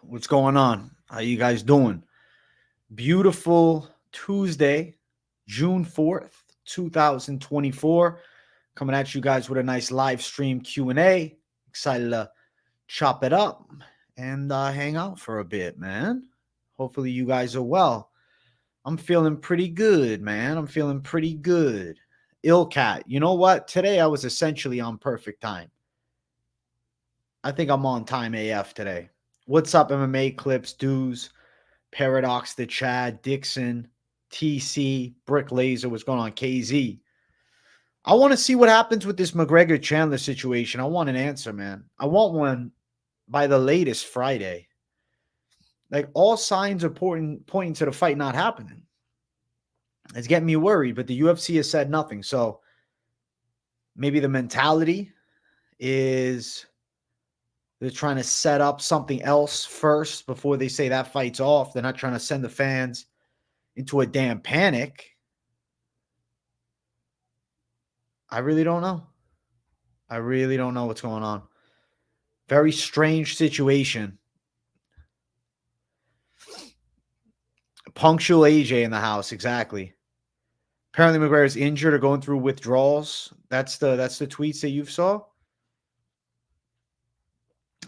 What's going on? How you guys doing? Beautiful Tuesday, June 4th, 2024. Coming at you guys with a nice live stream Q&A. Excited to chop it up and hang out for a bit, man. Hopefully you guys are well. I'm feeling pretty good, man. I'm feeling pretty good. Illcat, you know what? Today I was essentially on perfect time. I think I'm on time AF today. What's up, MMA Clips, Dudes, Paradox, the Chad, Dixon, TC, Brick Laser, what's going on, KZ? I want to see what happens with this McGregor Chandler situation. I want an answer, man. I want one by the latest Friday. Like, all signs are pointing to the fight not happening. It's getting me worried, but the UFC has said nothing. So maybe the mentality is they're trying to set up something else first before they say that fight's off. They're not trying to send the fans into a damn panic. I really don't know. I really don't know what's going on. Very strange situation. Punctual AJ in the house, exactly. Apparently McGregor's injured or going through withdrawals. That's the tweets that you saw.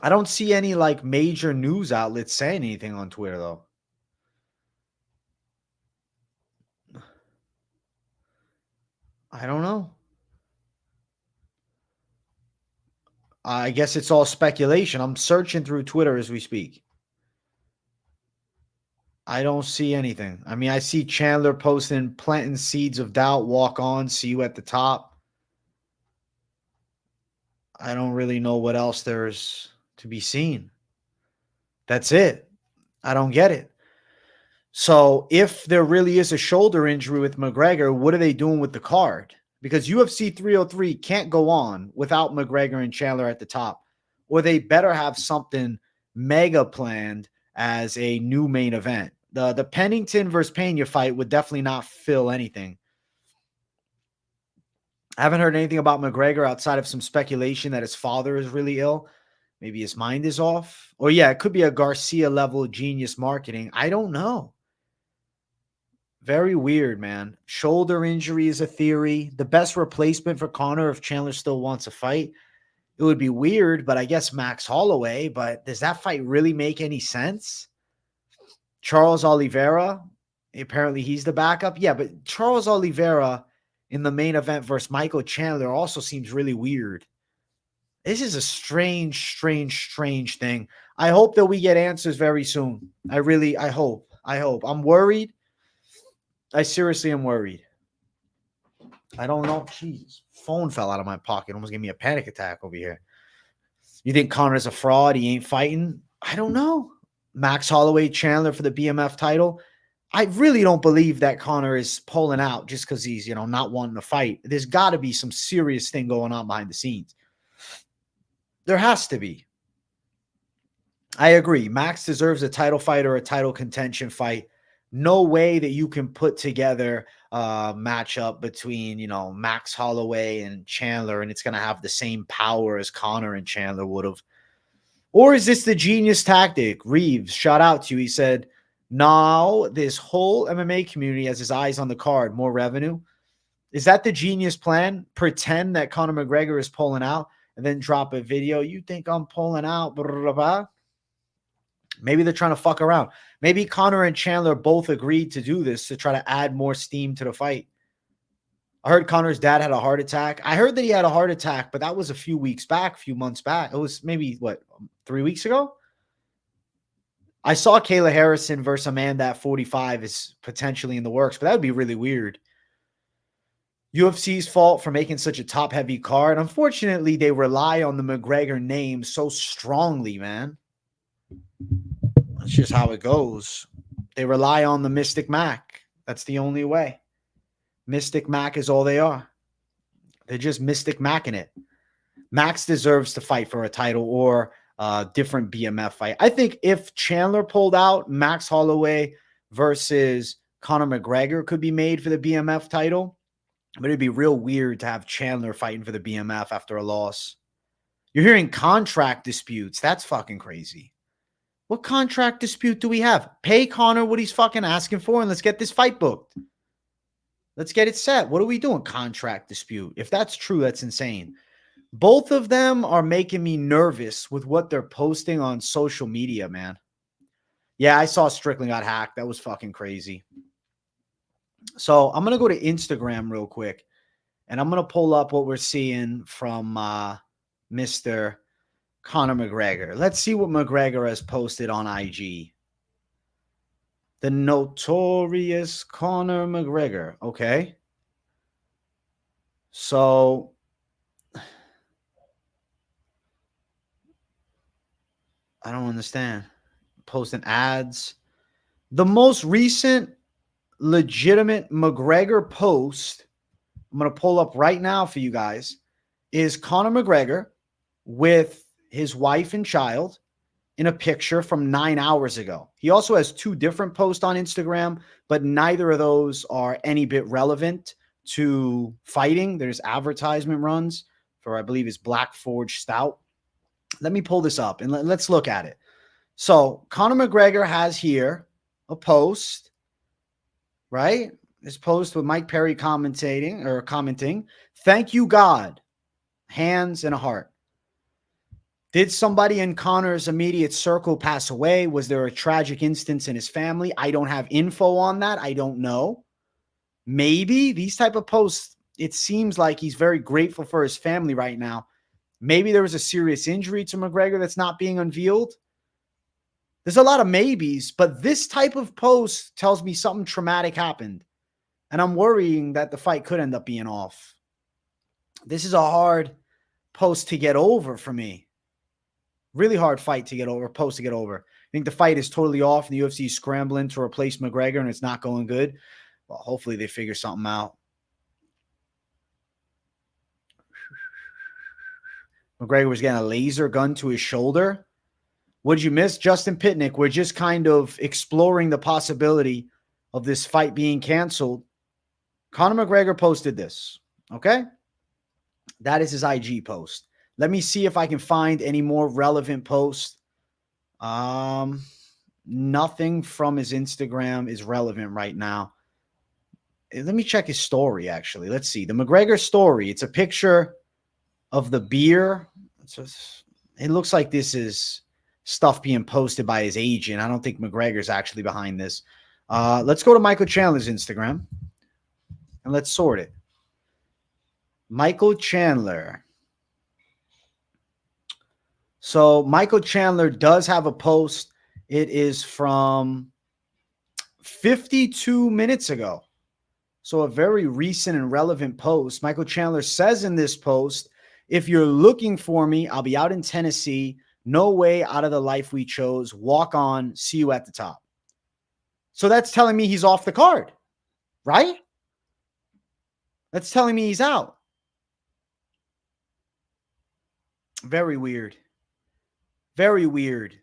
I don't see any like major news outlets saying anything on Twitter though. I don't know. I guess it's all speculation. I'm searching through Twitter as we speak. I don't see anything. I mean, I see Chandler posting, planting seeds of doubt, walk on, see you at the top. I don't really know what else there's to be seen. That's it. I don't get it. So if there really is a shoulder injury with McGregor, what are they doing with the card? Because UFC 303 can't go on without McGregor and Chandler at the top, or they better have something mega planned as a new main event. The Pennington versus Pena fight would definitely not fill anything. I haven't heard anything about McGregor outside of some speculation that his father is really ill. Maybe his mind is off. Or yeah, it could be a Garcia level genius marketing. I don't know. Very weird, man. Shoulder injury is a theory. The best replacement for Conor if Chandler still wants a fight. It would be weird, but I guess Max Holloway. But does that fight really make any sense? Charles Oliveira, apparently he's the backup. Yeah, but Charles Oliveira in the main event versus Michael Chandler also seems really weird. This is a strange thing. I hope that we get answers very soon. I hope. I'm worried. I seriously am worried. I don't know. Jeez, phone fell out of my pocket. Almost gave me a panic attack over here. You think Conor's a fraud? He ain't fighting? I don't know. Max Holloway, Chandler for the BMF title. I really don't believe that Conor is pulling out just because he's, not wanting to fight. There's got to be some serious thing going on behind the scenes. There has to be. I agree. Max deserves a title fight or a title contention fight. No way that you can put together a matchup between, Max Holloway and Chandler, and it's going to have the same power as Conor and Chandler would have. Or is this the genius tactic? Reeves, shout out to you. He said, now this whole MMA community has his eyes on the card, more revenue. Is that the genius plan? Pretend that Conor McGregor is pulling out and then drop a video. You think I'm pulling out? Blah, blah, blah. Maybe they're trying to fuck around. Maybe Conor and Chandler both agreed to do this to try to add more steam to the fight. I heard Conor's dad had a heart attack. I heard that he had a heart attack, but that was a few months back. It was maybe, 3 weeks ago? I saw Kayla Harrison versus Amanda at 45 is potentially in the works, but that would be really weird. UFC's fault for making such a top-heavy card. Unfortunately, they rely on the McGregor name so strongly, man. That's just how it goes. They rely on the Mystic Mac. That's the only way. Mystic Mac is all they are. They're just Mystic Macing it. Max deserves to fight for a title or a different BMF fight. I think if Chandler pulled out, Max Holloway versus Conor McGregor could be made for the BMF title. But it'd be real weird to have Chandler fighting for the BMF after a loss. You're hearing contract disputes. That's fucking crazy. What contract dispute do we have? Pay Conor what he's fucking asking for and let's get this fight booked. Let's get it set. What are we doing? Contract dispute. If that's true, that's insane. Both of them are making me nervous with what they're posting on social media, man. Yeah, I saw Strickland got hacked. That was fucking crazy. So I'm going to go to Instagram real quick, and I'm going to pull up what we're seeing from Mr. Conor McGregor. Let's see what McGregor has posted on IG. The notorious Conor McGregor. Okay. So I don't understand. Posting ads. The most recent legitimate McGregor post, I'm going to pull up right now for you guys, is Conor McGregor with his wife and child in a picture from 9 hours ago. He also has 2 different posts on Instagram, but neither of those are any bit relevant to fighting. There's advertisement runs for, I believe, his Black Forge Stout. Let me pull this up and let's look at it. So Conor McGregor has here a post, right? This post with Mike Perry commenting, "Thank you, God," hands and a heart. Did somebody in Conor's immediate circle pass away? Was there a tragic instance in his family? I don't have info on that. I don't know. Maybe these type of posts, it seems like he's very grateful for his family right now. Maybe there was a serious injury to McGregor that's not being unveiled. There's a lot of maybes, but this type of post tells me something traumatic happened. And I'm worrying that the fight could end up being off. This is a hard post to get over for me. Really hard fight to get over, post to get over. I think the fight is totally off and the UFC is scrambling to replace McGregor and it's not going good. Well, hopefully they figure something out. McGregor was getting a laser gun to his shoulder. What did you miss? Justin Pitnick, we're just kind of exploring the possibility of this fight being canceled. Conor McGregor posted this, okay? That is his IG post. Let me see if I can find any more relevant posts. Nothing from his Instagram is relevant right now. Let me check his story, actually. Let's see. The McGregor story. It's a picture of the beer. It looks like this is stuff being posted by his agent. I don't think McGregor's actually behind this. Let's go to Michael Chandler's Instagram and let's sort it. Michael Chandler. So Michael Chandler does have a post. It is from 52 minutes ago. So a very recent and relevant post. Michael Chandler says in this post, "If you're looking for me, I'll be out in Tennessee. No way out of the life we chose. Walk on. See you at the top." So that's telling me he's off the card, right? That's telling me he's out. Very weird. Very weird.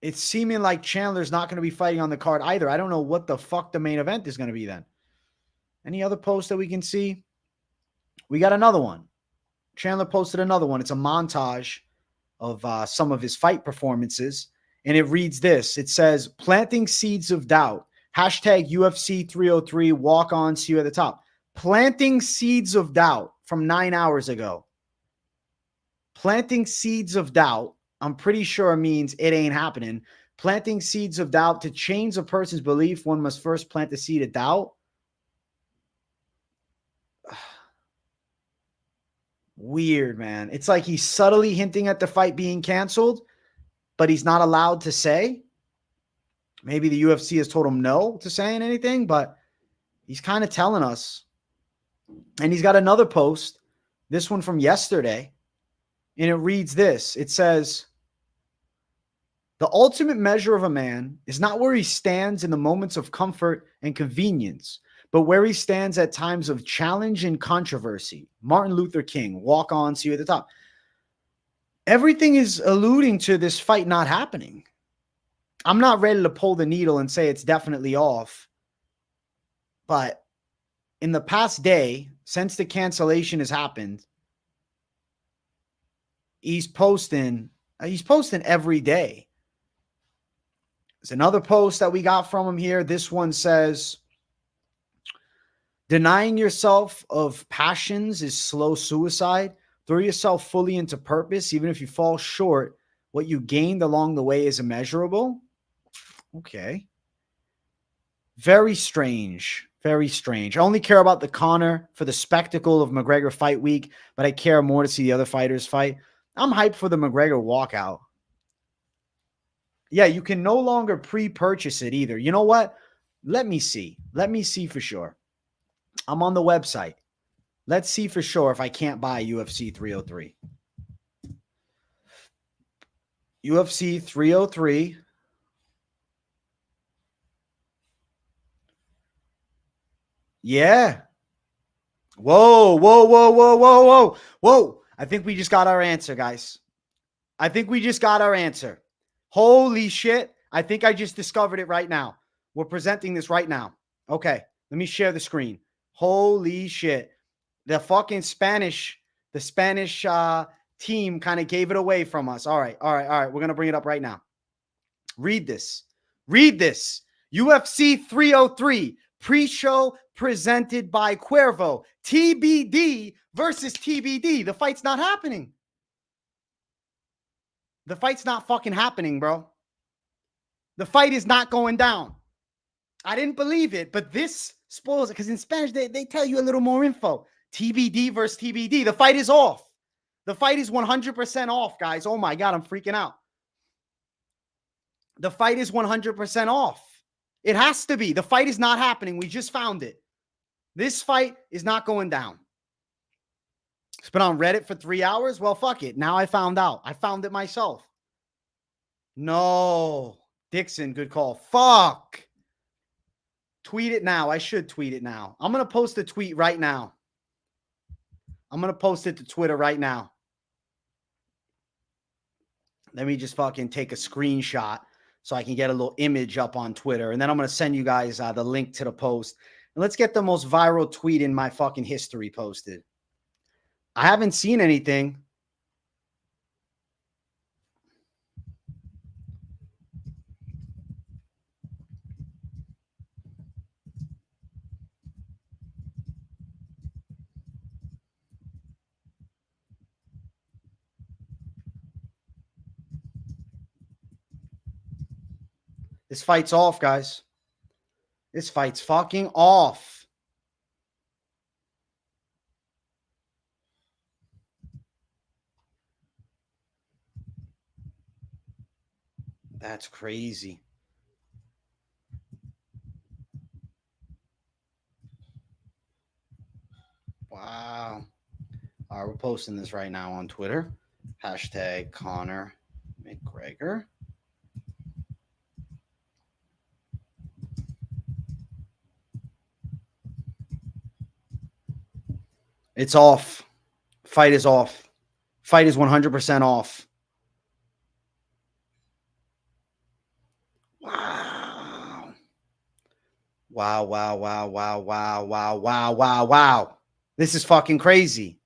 It's seeming like Chandler's not going to be fighting on the card either. I don't know what the fuck the main event is going to be then. Any other posts that we can see? We got another one. Chandler posted another one. It's a montage of some of his fight performances. And it reads this. It says, "Planting seeds of doubt. Hashtag UFC 303. Walk on. See you at the top." Planting seeds of doubt from 9 hours ago. Planting seeds of doubt, I'm pretty sure means it ain't happening. Planting seeds of doubt. To change a person's belief, one must first plant the seed of doubt. Weird, man. It's like he's subtly hinting at the fight being canceled, but he's not allowed to say. Maybe the UFC has told him no to saying anything, but he's kind of telling us. And he's got another post, this one from yesterday, and it reads this. It says, "The ultimate measure of a man is not where he stands in the moments of comfort and convenience, but where he stands at times of challenge and controversy. Martin Luther King, walk on, see you at the top." Everything is alluding to this fight not happening. I'm not ready to pull the needle and say it's definitely off. But in the past day, since the cancellation has happened, he's posting every day. There's another post that we got from him here. This one says, denying yourself of passions is slow suicide. Throw yourself fully into purpose. Even if you fall short, what you gained along the way is immeasurable. Okay. Very strange. Very strange. I only care about the Conor for the spectacle of McGregor fight week, but I care more to see the other fighters fight. I'm hyped for the McGregor walkout. Yeah, you can no longer pre-purchase it either. You know what? Let me see. Let me see for sure. I'm on the website. Let's see for sure if I can't buy UFC 303. UFC 303. Yeah. Whoa, whoa, whoa, whoa, whoa, whoa, whoa. I think we just got our answer, guys. I think we just got our answer. Holy shit. I think I just discovered it right now. We're presenting this right now. Okay. Let me share the screen. Holy shit. The fucking Spanish team kind of gave it away from us. All right. We're going to bring it up right now. Read this. UFC 303 pre-show presented by Cuervo. TBD versus TBD. The fight's not happening. The fight's not fucking happening, bro. The fight is not going down. I didn't believe it, but this spoils it because in Spanish, they tell you a little more info. TBD versus TBD. The fight is off. The fight is 100% off, guys. Oh my God, I'm freaking out. The fight is 100% off. It has to be. The fight is not happening. We just found it. This fight is not going down. It's been on Reddit for 3 hours. Well, fuck it. Now I found out. I found it myself. No. Dixon, good call. Fuck. Tweet it now. I should tweet it now. I'm going to post a tweet right now. I'm going to post it to Twitter right now. Let me just fucking take a screenshot so I can get a little image up on Twitter. And then I'm going to send you guys the link to the post. And let's get the most viral tweet in my fucking history posted. I haven't seen anything. This fight's off, guys. This fight's fucking off. That's crazy. Wow. All right, we're posting this right now on Twitter. Hashtag Conor McGregor. It's off. Fight is off. Fight is 100% off. Wow. Wow, wow, wow, wow, wow, wow, wow, wow, wow. This is fucking crazy.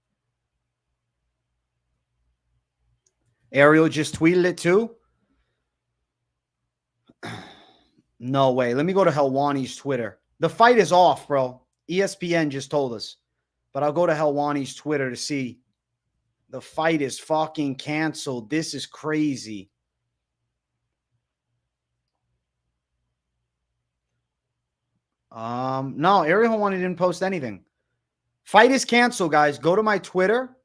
Ariel just tweeted it too. No way. Let me go to Helwani's Twitter. The fight is off, bro. ESPN just told us. But I'll go to Helwani's Twitter to see. The fight is fucking canceled. This is crazy. No, Ariel Helwani didn't post anything. Fight is canceled, guys. Go to my Twitter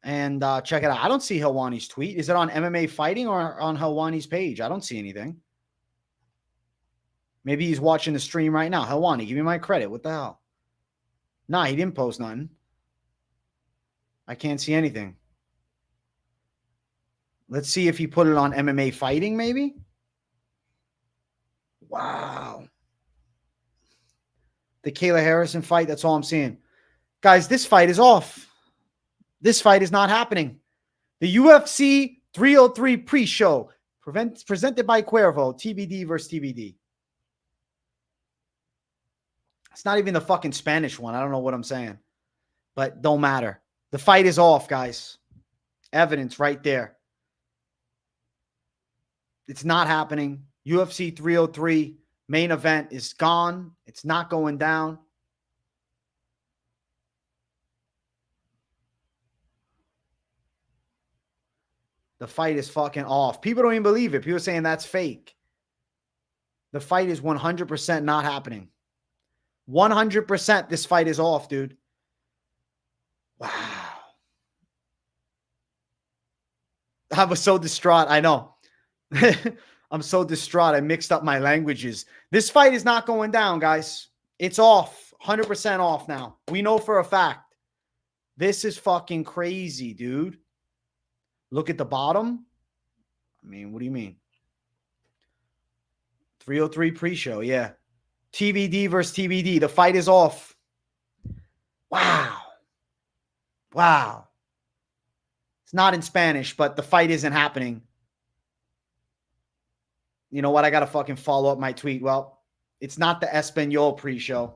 and check it out. I don't see Helwani's tweet. Is it on MMA Fighting or on Helwani's page? I don't see anything. Maybe he's watching the stream right now. Helwani, give me my credit. What the hell? Nah, he didn't post nothing. I can't see anything. Let's see if he put it on MMA Fighting, maybe. Wow. The Kayla Harrison fight, that's all I'm seeing. Guys, this fight is off. This fight is not happening. The UFC 303 pre-show presented by Cuervo, TBD versus TBD. It's not even the fucking Spanish one. I don't know what I'm saying. But don't matter. The fight is off, guys. Evidence right there. It's not happening. UFC 303 main event is gone. It's not going down. The fight is fucking off. People don't even believe it. People are saying that's fake. The fight is 100% not happening. 100% this fight is off, dude. Wow. I was so distraught. I know. I'm so distraught. I mixed up my languages. This fight is not going down, guys. It's off. 100% off now. We know for a fact. This is fucking crazy, dude. Look at the bottom. I mean, what do you mean? 303 pre-show, yeah. TBD versus TBD. The fight is off. Wow. Wow. It's not in Spanish, but the fight isn't happening. You know what? I got to fucking follow up my tweet. Well, it's not the Espanol pre-show.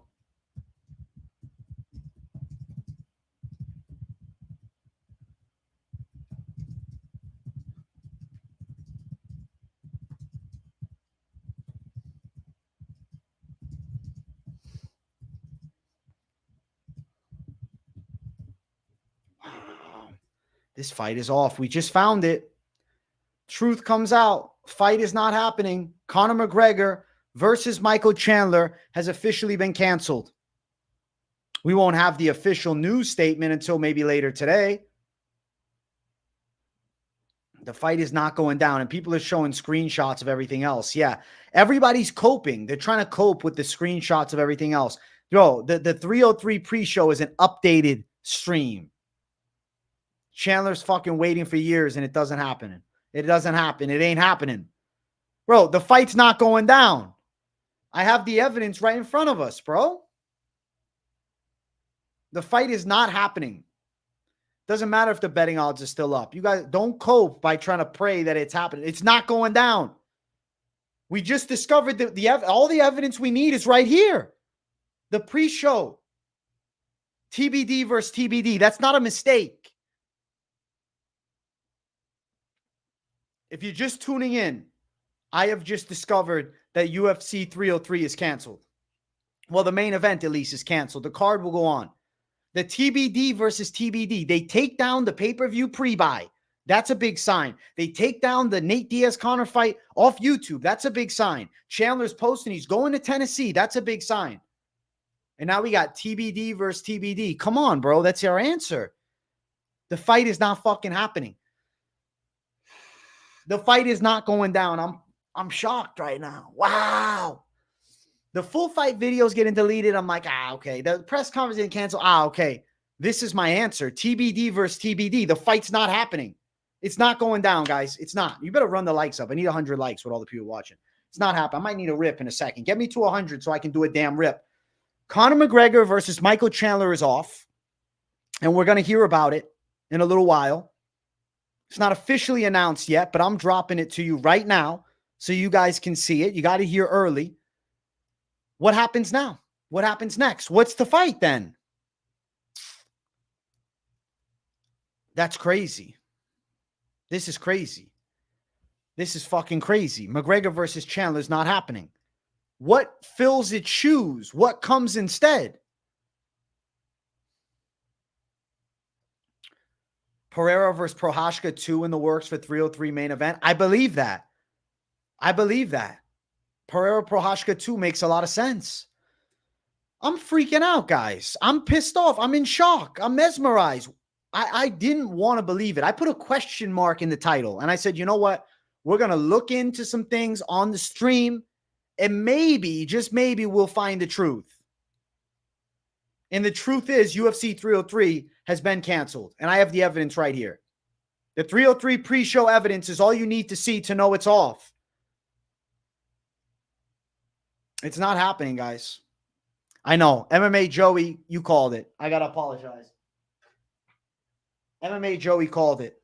This fight is off. We just found it. Truth comes out. Fight is not happening. Conor McGregor versus Michael Chandler has officially been canceled. We won't have the official news statement until maybe later today. The fight is not going down, and people are showing screenshots of everything else. Yeah, everybody's coping. They're trying to cope with the screenshots of everything else. Bro, the 303 pre-show is an updated stream. Chandler's fucking waiting for years, and it doesn't happen. It doesn't happen. It ain't happening. Bro, the fight's not going down. I have the evidence right in front of us, bro. The fight is not happening. Doesn't matter if the betting odds are still up. You guys don't cope by trying to pray that it's happening. It's not going down. We just discovered that all the evidence we need is right here. The pre-show. TBD versus TBD. That's not a mistake. If you're just tuning in, I have just discovered that UFC 303 is canceled. Well, the main event at least is canceled. The card will go on. The TBD versus TBD. They take down the pay-per-view pre-buy. That's a big sign. They take down the Nate Diaz-Conor fight off YouTube. That's a big sign. Chandler's posting he's going to Tennessee. That's a big sign. And now we got TBD versus TBD. Come on, bro. That's your answer. The fight is not fucking happening. The fight is not going down. I'm shocked right now. Wow. The full fight videos getting deleted. I'm like, okay. The press conference getting canceled. Okay. This is my answer. TBD versus TBD. The fight's not happening. It's not going down, guys. It's not. You better run the likes up. I need 100 likes with all the people watching. It's not happening. I might need a rip in a second. Get me to 100 so I can do a damn rip. Conor McGregor versus Michael Chandler is off. And we're going to hear about it in a little while. It's not officially announced yet, but I'm dropping it to you right now so you guys can see it. You got to hear early. What happens now? What happens next? What's the fight then? That's crazy. This is crazy. This is fucking crazy. McGregor versus Chandler is not happening. What fills its shoes? What comes instead? Pereira versus Prochazka 2 in the works for 303 main event. I believe that. I believe that. Pereira Prochazka 2 makes a lot of sense. I'm freaking out, guys. I'm pissed off. I'm in shock. I'm mesmerized. I didn't want to believe it. I put a question mark in the title, and I said, you know what? We're going to look into some things on the stream, and maybe, just maybe, we'll find the truth. And the truth is UFC 303 has been canceled. And I have the evidence right here. The 303 pre-show evidence is all you need to see to know it's off. It's not happening, guys. I know. MMA Joey, you called it. I got to apologize. MMA Joey called it.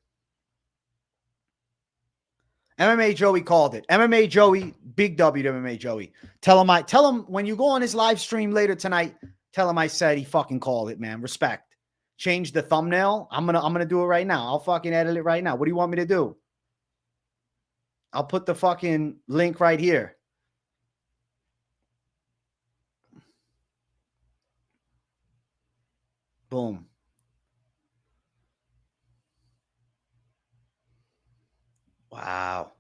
MMA Joey called it. MMA Joey, big W to MMA Joey. Tell him when you go on his live stream later tonight, tell him I said he fucking called it, man. Respect. Change the thumbnail. I'm gonna do it right now. I'll fucking edit it right now. What do you want me to do? I'll put the fucking link right here. Boom. Wow.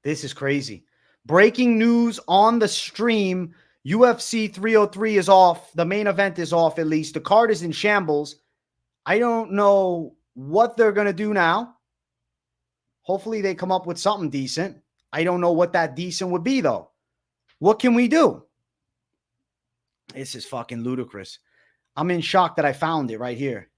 This is crazy. Breaking news on the stream. UFC 303 is off. The main event is off, at least. The card is in shambles. I don't know what they're going to do now. Hopefully they come up with something decent. I don't know what that decent would be, though. What can we do? This is fucking ludicrous. I'm in shock that I found it right here.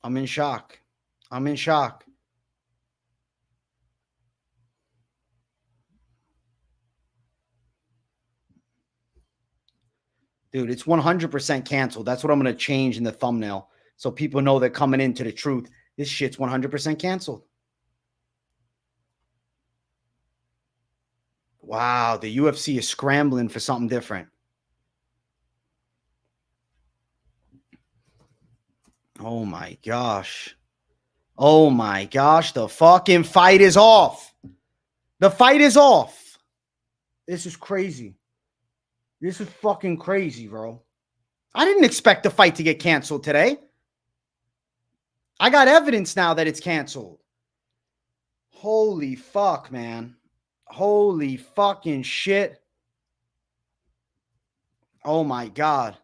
I'm in shock. I'm in shock. Dude, it's 100% canceled. That's what I'm going to change in the thumbnail so people know they're coming into the truth. This shit's 100% canceled. Wow, the UFC is scrambling for something different. Oh my gosh. Oh my gosh, the fucking fight is off. The fight is off. This is crazy. This is fucking crazy, bro. I didn't expect the fight to get canceled today. I got evidence now that it's canceled. Holy fuck, man. Holy fucking shit. Oh my God.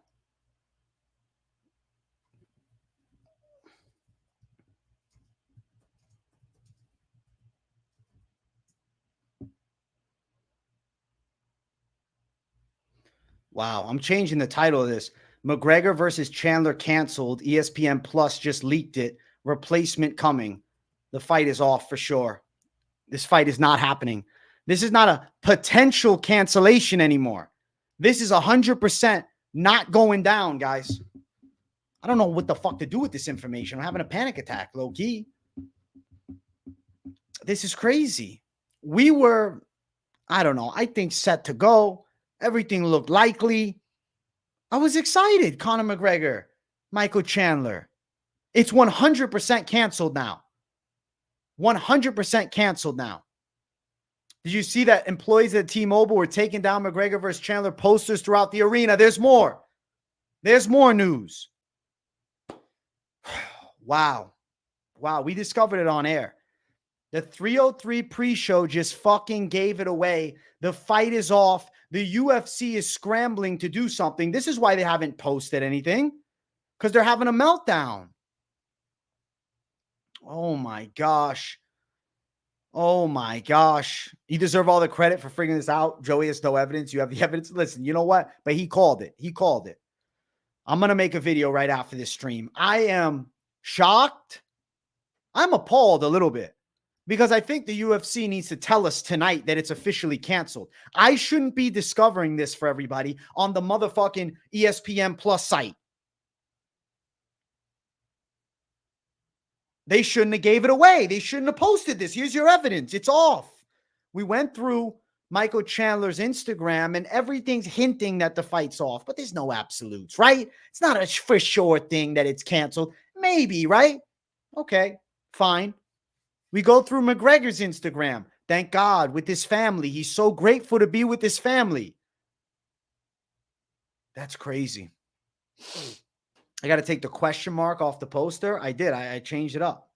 Wow, I'm changing the title of this. McGregor versus Chandler canceled. ESPN Plus just leaked it. Replacement coming. The fight is off for sure. This fight is not happening. This is not a potential cancellation anymore. This is 100% not going down, guys. I don't know what the fuck to do with this information. I'm having a panic attack, low key. This is crazy. We were, I don't know, I think set to go. Everything looked likely. I was excited. Conor McGregor, Michael Chandler. It's 100% canceled now. 100% canceled now. Did you see that employees at T-Mobile were taking down McGregor versus Chandler posters throughout the arena? There's more. There's more news. Wow. Wow. We discovered it on air. The 303 pre-show just fucking gave it away. The fight is off. The UFC is scrambling to do something. This is why they haven't posted anything, because they're having a meltdown. Oh my gosh. Oh my gosh. You deserve all the credit for figuring this out. Joey has no evidence. You have the evidence. Listen, you know what? But he called it. He called it. I'm going to make a video right after this stream. I am shocked. I'm appalled a little bit because I think the UFC needs to tell us tonight that it's officially canceled. I shouldn't be discovering this for everybody on the motherfucking ESPN Plus site. They shouldn't have gave it away. They shouldn't have posted this. Here's your evidence. It's off. We went through Michael Chandler's Instagram and everything's hinting that the fight's off, but there's no absolutes, right? It's not a for sure thing that it's canceled. Maybe, right? Okay, fine. We go through McGregor's Instagram. Thank God, with his family. He's so grateful to be with his family. That's crazy. I got to take the question mark off the poster. I did. I changed it up.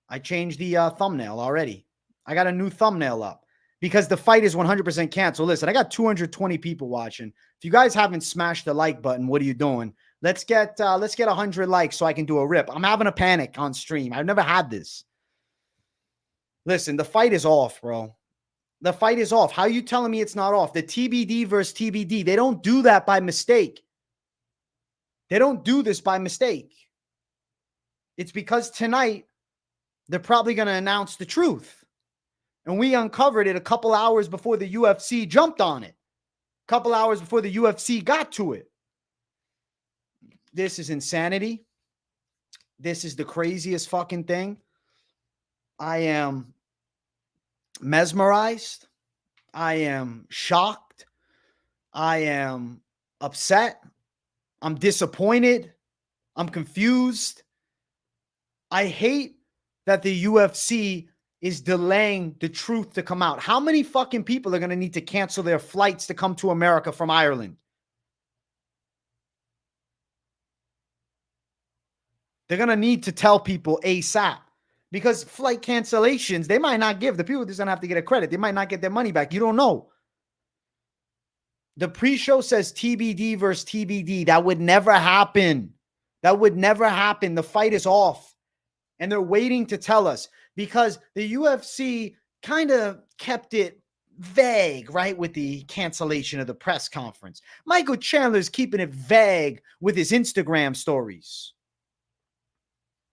I changed the thumbnail already. I got a new thumbnail up because the fight is 100% canceled. Listen, I got 220 people watching. If you guys haven't smashed the like button, what are you doing? Let's get 100 likes so I can do a rip. I'm having a panic on stream. I've never had this. Listen, the fight is off, bro. The fight is off. How are you telling me it's not off? The TBD versus TBD. They don't do that by mistake. They don't do this by mistake. It's because tonight they're probably going to announce the truth. And we uncovered it a couple hours before the UFC jumped on it. A couple hours before the UFC got to it. This is insanity. This is the craziest fucking thing. I am mesmerized. I am shocked. I am upset. I'm disappointed. I'm confused. I hate that the UFC is delaying the truth to come out. How many fucking people are going to need to cancel their flights to come to America from Ireland? They're going to need to tell people ASAP, because flight cancellations, they might not give. The people just going to have to get a credit. They might not get their money back. You don't know. The pre-show says TBD versus TBD. That would never happen. That would never happen. The fight is off. And they're waiting to tell us, because the UFC kind of kept it vague, right, with the cancellation of the press conference. Michael Chandler's keeping it vague with his Instagram stories.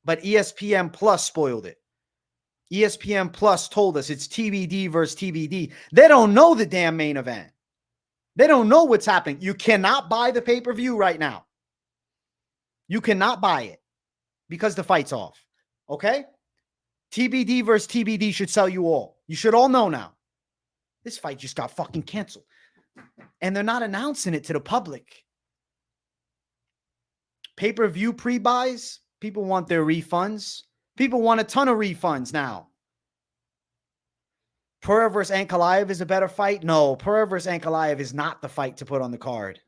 But ESPN Plus spoiled it. ESPN Plus told us it's TBD versus TBD. They don't know the damn main event. They don't know what's happening. You cannot buy the pay-per-view right now. You cannot buy it because the fight's off. Okay? TBD versus TBD should sell you all. You should all know now. This fight just got fucking canceled. And they're not announcing it to the public. Pay-per-view pre-buys, people want their refunds. People want a ton of refunds now. Pereira versus Ankalaev is a better fight? No, Pereira versus Ankalaev is not the fight to put on the card.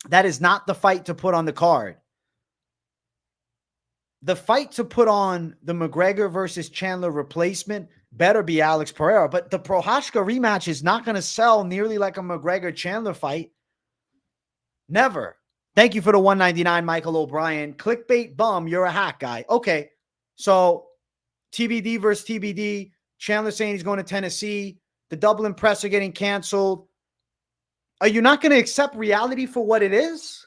That is not the fight to put on the card. The fight to put on the Mcgregor versus Chandler replacement better be Alex Pereira, but the Prochazka rematch is not going to sell nearly like a McGregor-Chandler fight. Never. Thank you for the $1.99, Michael O'Brien. Clickbait bum, you're a hack guy. Okay, so TBD versus TBD. Chandler saying he's going to Tennessee. The Dublin press are getting canceled. Are you not going to accept reality for what it is?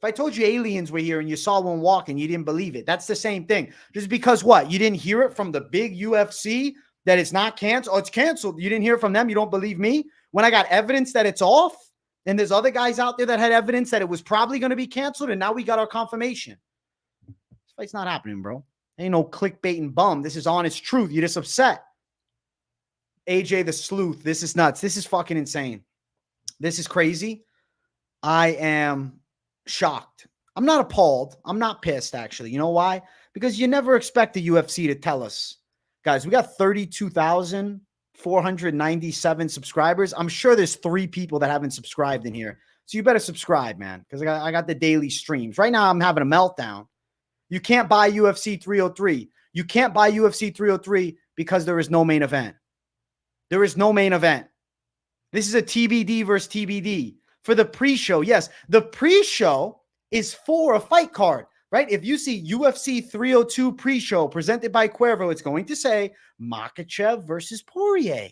If I told you aliens were here and you saw one walking, you didn't believe it. That's the same thing. Just because what? You didn't hear it from the big UFC that it's not canceled? Oh, it's canceled. You didn't hear it from them? You don't believe me? When I got evidence that it's off, and there's other guys out there that had evidence that it was probably going to be canceled, and now we got our confirmation. This fight's not happening, bro. Ain't no clickbaiting bum. This is honest truth. You're just upset. AJ the Sleuth. This is nuts. This is fucking insane. This is crazy. I am shocked. I'm not appalled. I'm not pissed, actually. You know why? Because you never expect the UFC to tell us. Guys, we got 32,497 subscribers. I'm sure there's 3 people that haven't subscribed in here. So you better subscribe, man, because I got the daily streams. Right now, I'm having a meltdown. You can't buy UFC 303. You can't buy UFC 303 because there is no main event. There is no main event. This is a TBD versus TBD. For the pre-show, yes, the pre-show is for a fight card, right? If you see UFC 302 pre-show presented by Cuervo, it's going to say Makhachev versus Poirier.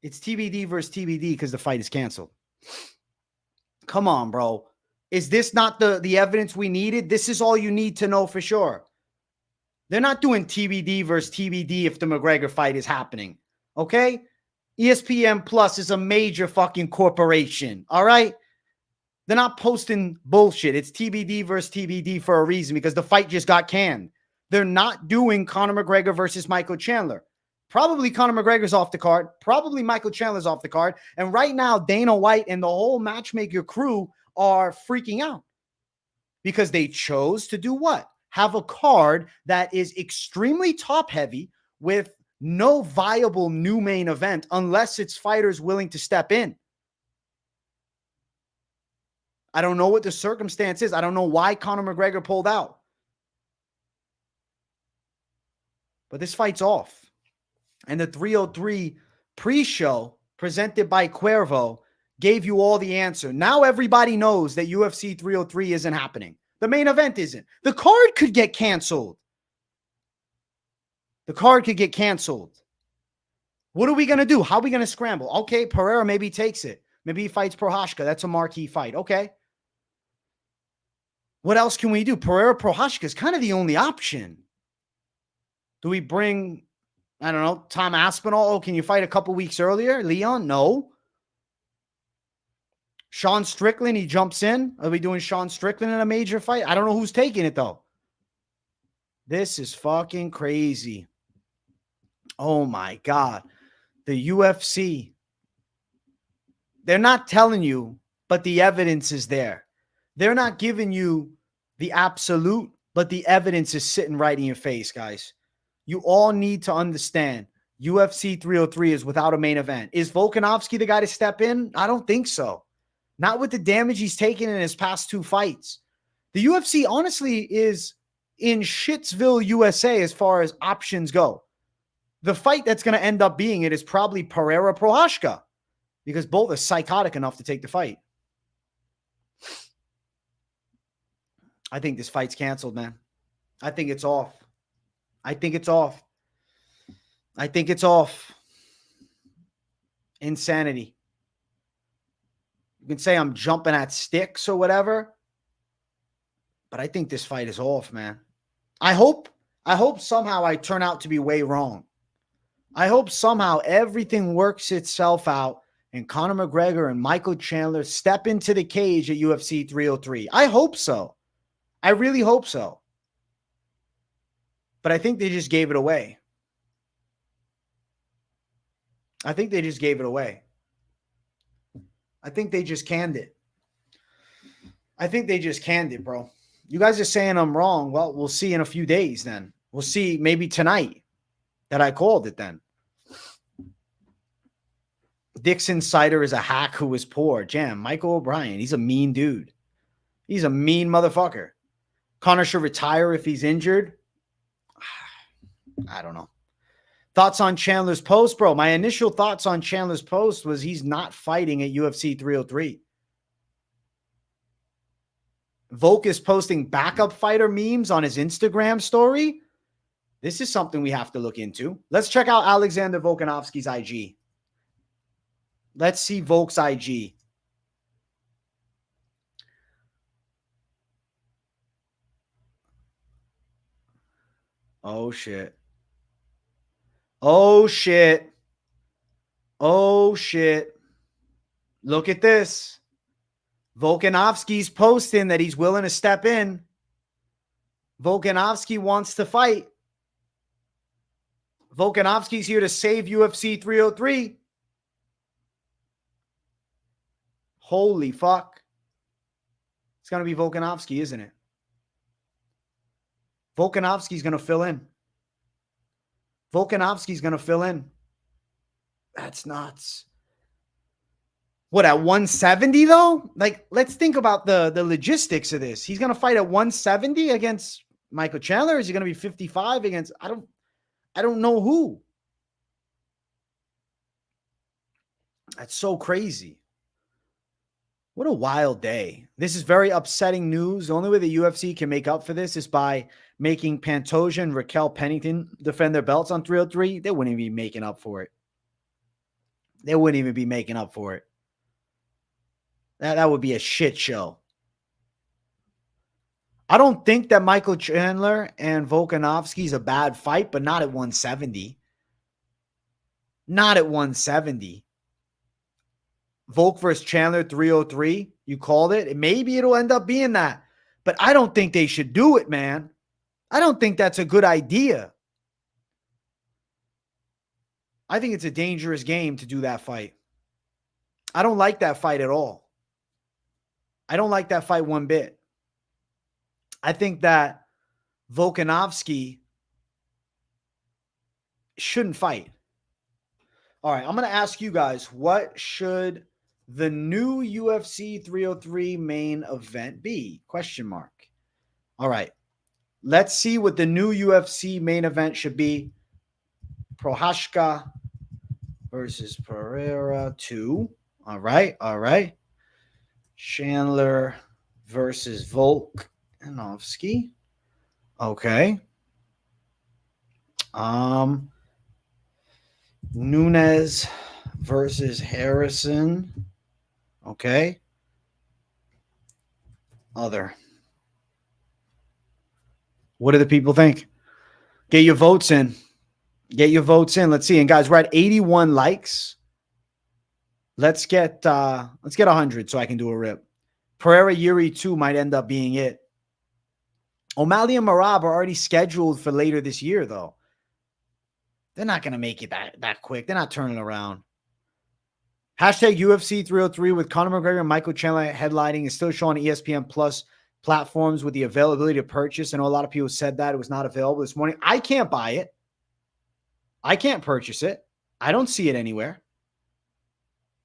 It's TBD versus TBD because the fight is canceled. Come on, bro. Is this not the evidence we needed? This is all you need to know for sure. They're not doing TBD versus TBD if the McGregor fight is happening, okay? ESPN Plus is a major fucking corporation, all right? They're not posting bullshit. It's TBD versus TBD for a reason, because the fight just got canned. They're not doing Conor McGregor versus Michael Chandler. Probably Conor McGregor's off the card. Probably Michael Chandler's off the card. And right now, Dana White and the whole matchmaker crew are freaking out because they chose to do what? Have a card that is extremely top-heavy with no viable new main event unless it's fighters willing to step in. I don't know what the circumstance is. I don't know why Conor McGregor pulled out. But this fight's off. And the 303 pre-show presented by Cuervo gave you all the answer. Now everybody knows that UFC 303 isn't happening. The main event isn't. The card could get canceled. The card could get canceled. What are we going to do? How are we going to scramble? Okay, Pereira maybe takes it. Maybe he fights Prochazka. That's a marquee fight. Okay. What else can we do? Pereira Prochazka is kind of the only option. Do we bring, I don't know, Tom Aspinall? Oh, can you fight a couple weeks earlier? Leon? No. Sean Strickland, he jumps in. Are we doing Sean Strickland in a major fight? I don't know who's taking it, though. This is fucking crazy. Oh, my God. The UFC, they're not telling you, but the evidence is there. They're not giving you the absolute, but the evidence is sitting right in your face, guys. You all need to understand UFC 303 is without a main event. Is Volkanovski the guy to step in? I don't think so. Not with the damage he's taken in his past 2 fights. The UFC honestly is in Shitsville, USA as far as options go. The fight that's going to end up being it is probably Pereira Prochazka because both are psychotic enough to take the fight. I think this fight's canceled, man. I think it's off. I think it's off. I think it's off. Insanity. You can say I'm jumping at sticks or whatever, but I think this fight is off, man. I hope somehow I turn out to be way wrong. I hope somehow everything works itself out and Conor McGregor and Michael Chandler step into the cage at UFC 303. I hope so. I really hope so. But I think they just gave it away. I think they just gave it away. I think they just canned it. I think they just canned it, bro. You guys are saying I'm wrong. Well, we'll see in a few days then. We'll see maybe tonight that I called it then. Dick's Insider is a hack who is poor. Jam, Michael O'Brien. He's a mean dude. He's a mean motherfucker. Conor should retire if he's injured. I don't know. Thoughts on Chandler's post, bro? My initial thoughts on Chandler's post was he's not fighting at UFC 303. Volk is posting backup fighter memes on his Instagram story. This is something we have to look into. Let's check out Alexander Volkanovski's IG. Let's see Volk's IG. Oh, shit. Oh, shit. Oh, shit. Look at this. Volkanovski's posting that he's willing to step in. Volkanovski wants to fight. Volkanovski's here to save UFC 303. Holy fuck. It's going to be Volkanovski, isn't it? Volkanovski's going to fill in. Volkanovski's going to fill in. That's nuts. What, at 170 though? Like, let's think about the logistics of this. He's going to fight at 170 against Michael Chandler. Is he going to be 55 against, I don't know who. That's so crazy. What a wild day. This is very upsetting news. The only way the UFC can make up for this is by making Pantoja and Raquel Pennington defend their belts on 303. They wouldn't even be making up for it. They wouldn't even be making up for it. That would be a shit show. I don't think that Michael Chandler and Volkanovski is a bad fight, but not at 170. Not at 170. Volk versus Chandler 303. You called it. Maybe it'll end up being that. But I don't think they should do it, man. I don't think that's a good idea. I think it's a dangerous game to do that fight. I don't like that fight at all. I don't like that fight one bit. I think that Volkanovski shouldn't fight. All right, I'm going to ask you guys, what should the new UFC 303 main event be? Question mark. All right, let's see what the new UFC main event should be. Prochazka versus Pereira 2. All right, all right. Chandler versus Volkanovski. Okay. Nunes versus Harrison. Okay. Other. What do the people think? Get your votes in. Get your votes in. Let's see. And guys, we're at 81 likes. Let's get 100 so I can do a rip. Pereira Yuri 2 might end up being it. O'Malley and Marab are already scheduled for later this year, though. They're not going to make it that quick. They're not turning around. Hashtag UFC 303 with Conor McGregor and Michael Chandler headlining is still showing ESPN Plus platforms with the availability to purchase. I know a lot of people said that it was not available this morning. I can't buy it. I can't purchase it. I don't see it anywhere.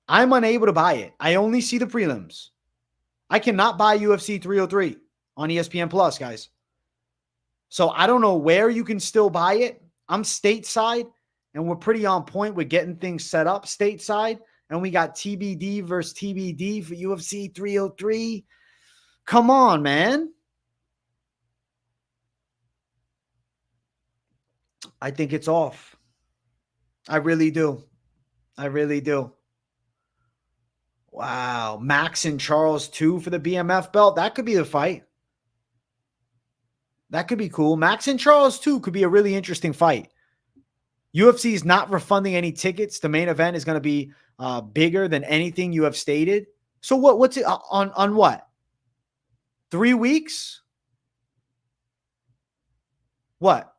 I'm unable to buy it. I only see the prelims. I cannot buy UFC 303 on ESPN Plus, guys. So I don't know where you can still buy it. I'm stateside, and we're pretty on point with getting things set up stateside. And we got TBD versus TBD for UFC 303. Come on, man. I think it's off. I really do. I really do. Wow. Max and Charles 2 for the BMF belt. That could be the fight. That could be cool. Max and Charles 2 could be a really interesting fight. UFC is not refunding any tickets. The main event is going to be bigger than anything you have stated. So what's it on what? 3 weeks? What?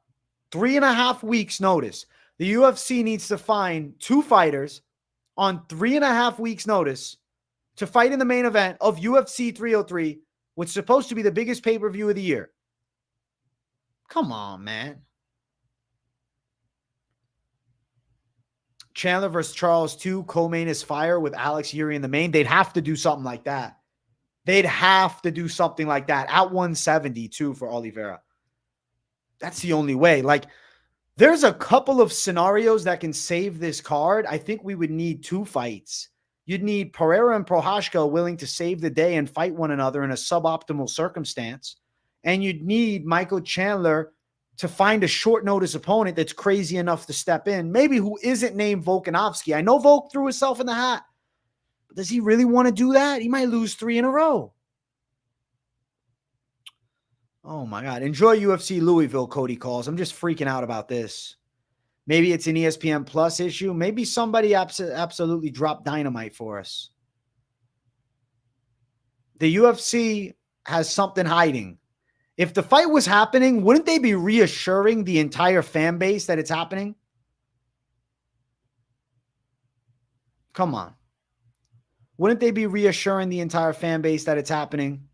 3.5 weeks notice. The UFC needs to find 2 fighters on 3.5 weeks notice to fight in the main event of UFC 303, which is supposed to be the biggest pay-per-view of the year. Come on, man. Chandler versus Charles 2, co-main is fire with Alex Yuri in the main. They'd have to do something like that. They'd have to do something like that at 172 for Oliveira. That's the only way. Like, there's a couple of scenarios that can save this card. I think we would need 2 fights. You'd need Pereira and Prochazka willing to save the day and fight one another in a suboptimal circumstance. And you'd need Michael Chandler to find a short notice opponent that's crazy enough to step in, maybe who isn't named Volkanovski. I know Volk threw himself in the hat, but does he really want to do that? He might lose 3 in a row. Oh my God. Enjoy UFC Louisville, Cody calls. I'm just freaking out about this. Maybe it's an ESPN Plus issue. Maybe somebody absolutely dropped dynamite for us. The UFC has something hiding. If the fight was happening, wouldn't they be reassuring the entire fan base that it's happening? Come on. Wouldn't they be reassuring the entire fan base that it's happening?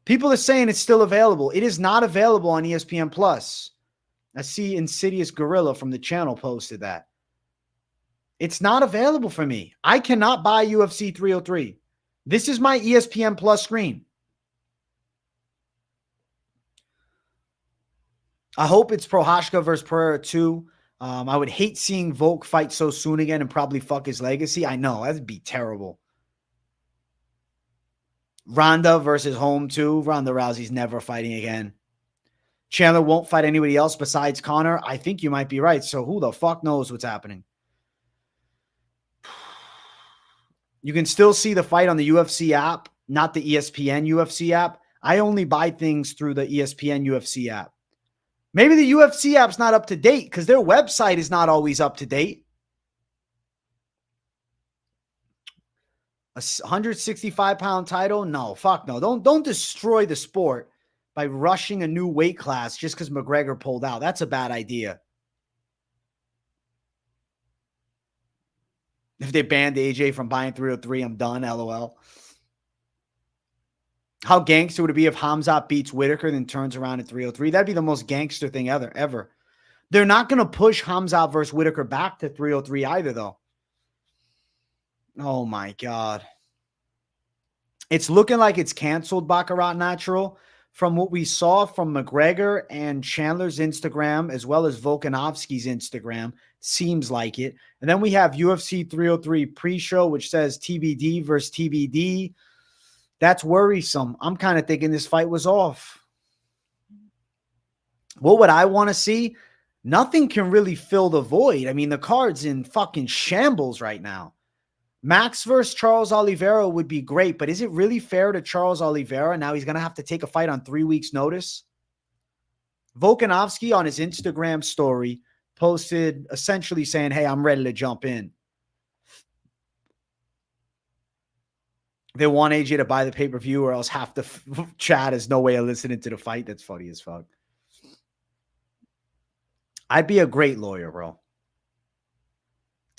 People are saying it's still available. It is not available on ESPN Plus. I see Insidious Gorilla from the channel posted that. It's not available for me. I cannot buy UFC 303. This is my ESPN Plus screen. I hope it's Prochazka versus Pereira 2. I would hate seeing Volk fight so soon again and probably fuck his legacy. I know, that'd be terrible. Ronda versus Holm 2. Ronda Rousey's never fighting again. Chandler won't fight anybody else besides Conor. I think you might be right. So who the fuck knows what's happening? You can still see the fight on the UFC app, not the ESPN UFC app. I only buy things through the ESPN UFC app. Maybe the UFC app's not up to date because their website is not always up to date. A 165-pound title? No, fuck no. Don't destroy the sport by rushing a new weight class just because McGregor pulled out. That's a bad idea. If they banned AJ from buying 303, I'm done, LOL. How gangster would it be if Hamzat beats Whitaker then turns around at 303? That'd be the most gangster thing ever. They're not going to push Hamzat versus Whitaker back to 303 either, though. Oh, my God. It's looking like it's canceled, Baccarat Natural. From what we saw from McGregor and Chandler's Instagram, as well as Volkanovski's Instagram, seems like it. And then we have UFC 303 pre-show, which says TBD versus TBD. That's worrisome. I'm kind of thinking this fight was off. What would I want to see? Nothing can really fill the void. I mean, the card's in fucking shambles right now. Max versus Charles Oliveira would be great, but is it really fair to Charles Oliveira? Now he's going to have to take a fight on 3 weeks' notice. Volkanovski on his Instagram story posted essentially saying, hey, I'm ready to jump in. They want AJ to buy the pay-per-view or else half the chat has no way of listening to the fight. That's funny as fuck. I'd be a great lawyer, bro.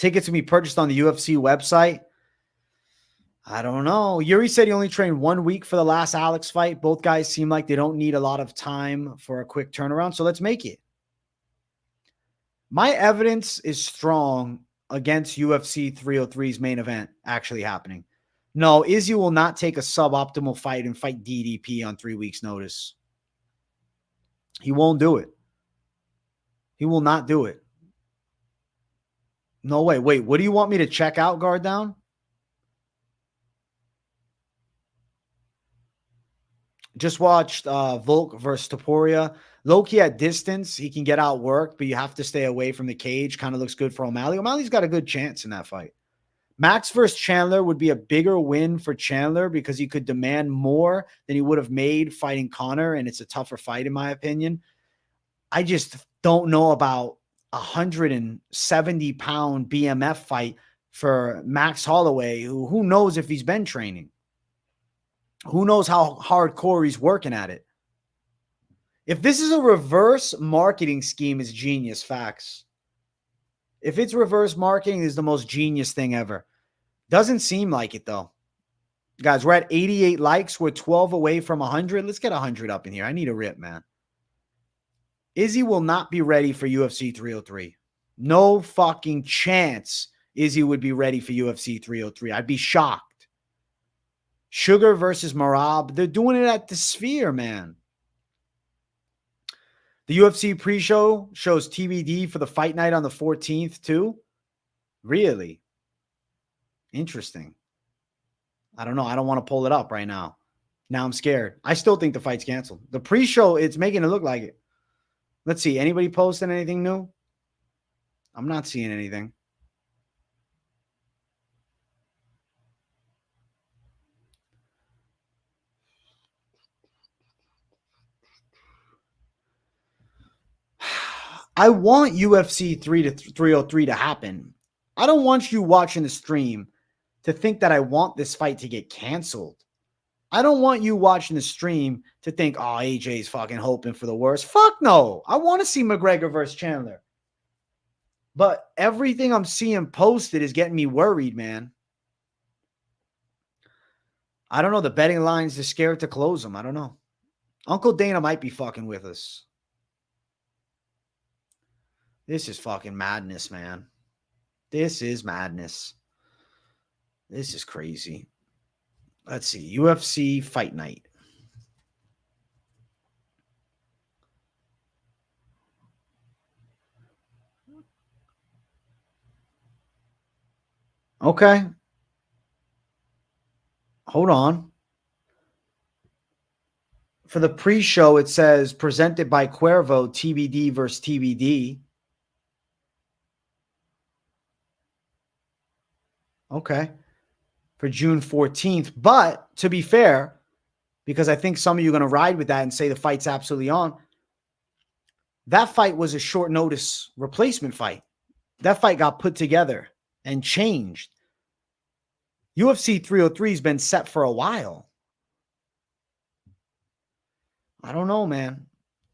Tickets can be purchased on the UFC website. I don't know. Yuri said he only trained 1 week for the last Alex fight. Both guys seem like they don't need a lot of time for a quick turnaround. So let's make it. My evidence is strong against UFC 303's main event actually happening. No, Izzy will not take a suboptimal fight and fight DDP on 3 weeks' notice. He won't do it. He will not do it. No way. Wait, what do you want me to check out, guard down? Just watched Volk versus Topuria. Low-key at distance, he can get outworked, but you have to stay away from the cage. Kind of looks good for O'Malley. O'Malley's got a good chance in that fight. Max versus Chandler would be a bigger win for Chandler because he could demand more than he would have made fighting Conor, and it's a tougher fight in my opinion. I just don't know about a 170-pound BMF fight for Max Holloway, who knows if he's been training. Who knows how hardcore he's working at it. If this is a reverse marketing scheme, it's genius. Facts. If it's reverse marketing, it's the most genius thing ever. Doesn't seem like it, though. Guys, we're at 88 likes. We're 12 away from 100. Let's get 100 up in here. I need a rip, man. Izzy will not be ready for UFC 303. No fucking chance Izzy would be ready for UFC 303. I'd be shocked. Sugar versus Marab. They're doing it at the Sphere, man. The UFC pre-show shows TBD for the fight night on the 14th, too. Really? Interesting. I don't know. I don't want to pull it up right now. Now I'm scared. I still think the fight's canceled. The pre-show, it's making it look like it. Let's see. Anybody posting anything new? I'm not seeing anything. I want UFC 303 to happen. I don't want you watching the stream to think that I want this fight to get canceled. I don't want you watching the stream to think, oh, AJ's fucking hoping for the worst. Fuck no. I want to see McGregor versus Chandler. But everything I'm seeing posted is getting me worried, man. I don't know. The betting lines are scared to close them. I don't know. Uncle Dana might be fucking with us. This is fucking madness, man. This is madness. This is crazy. Let's see. UFC Fight Night. Okay. Hold on. For the pre-show, it says presented by Cuervo, TBD versus TBD. Okay. For June 14th. But to be fair, because I think some of you are going to ride with that and say the fight's absolutely on, that fight was a short notice replacement fight. That fight got put together and changed. UFC 303 has been set for a while. I don't know, man.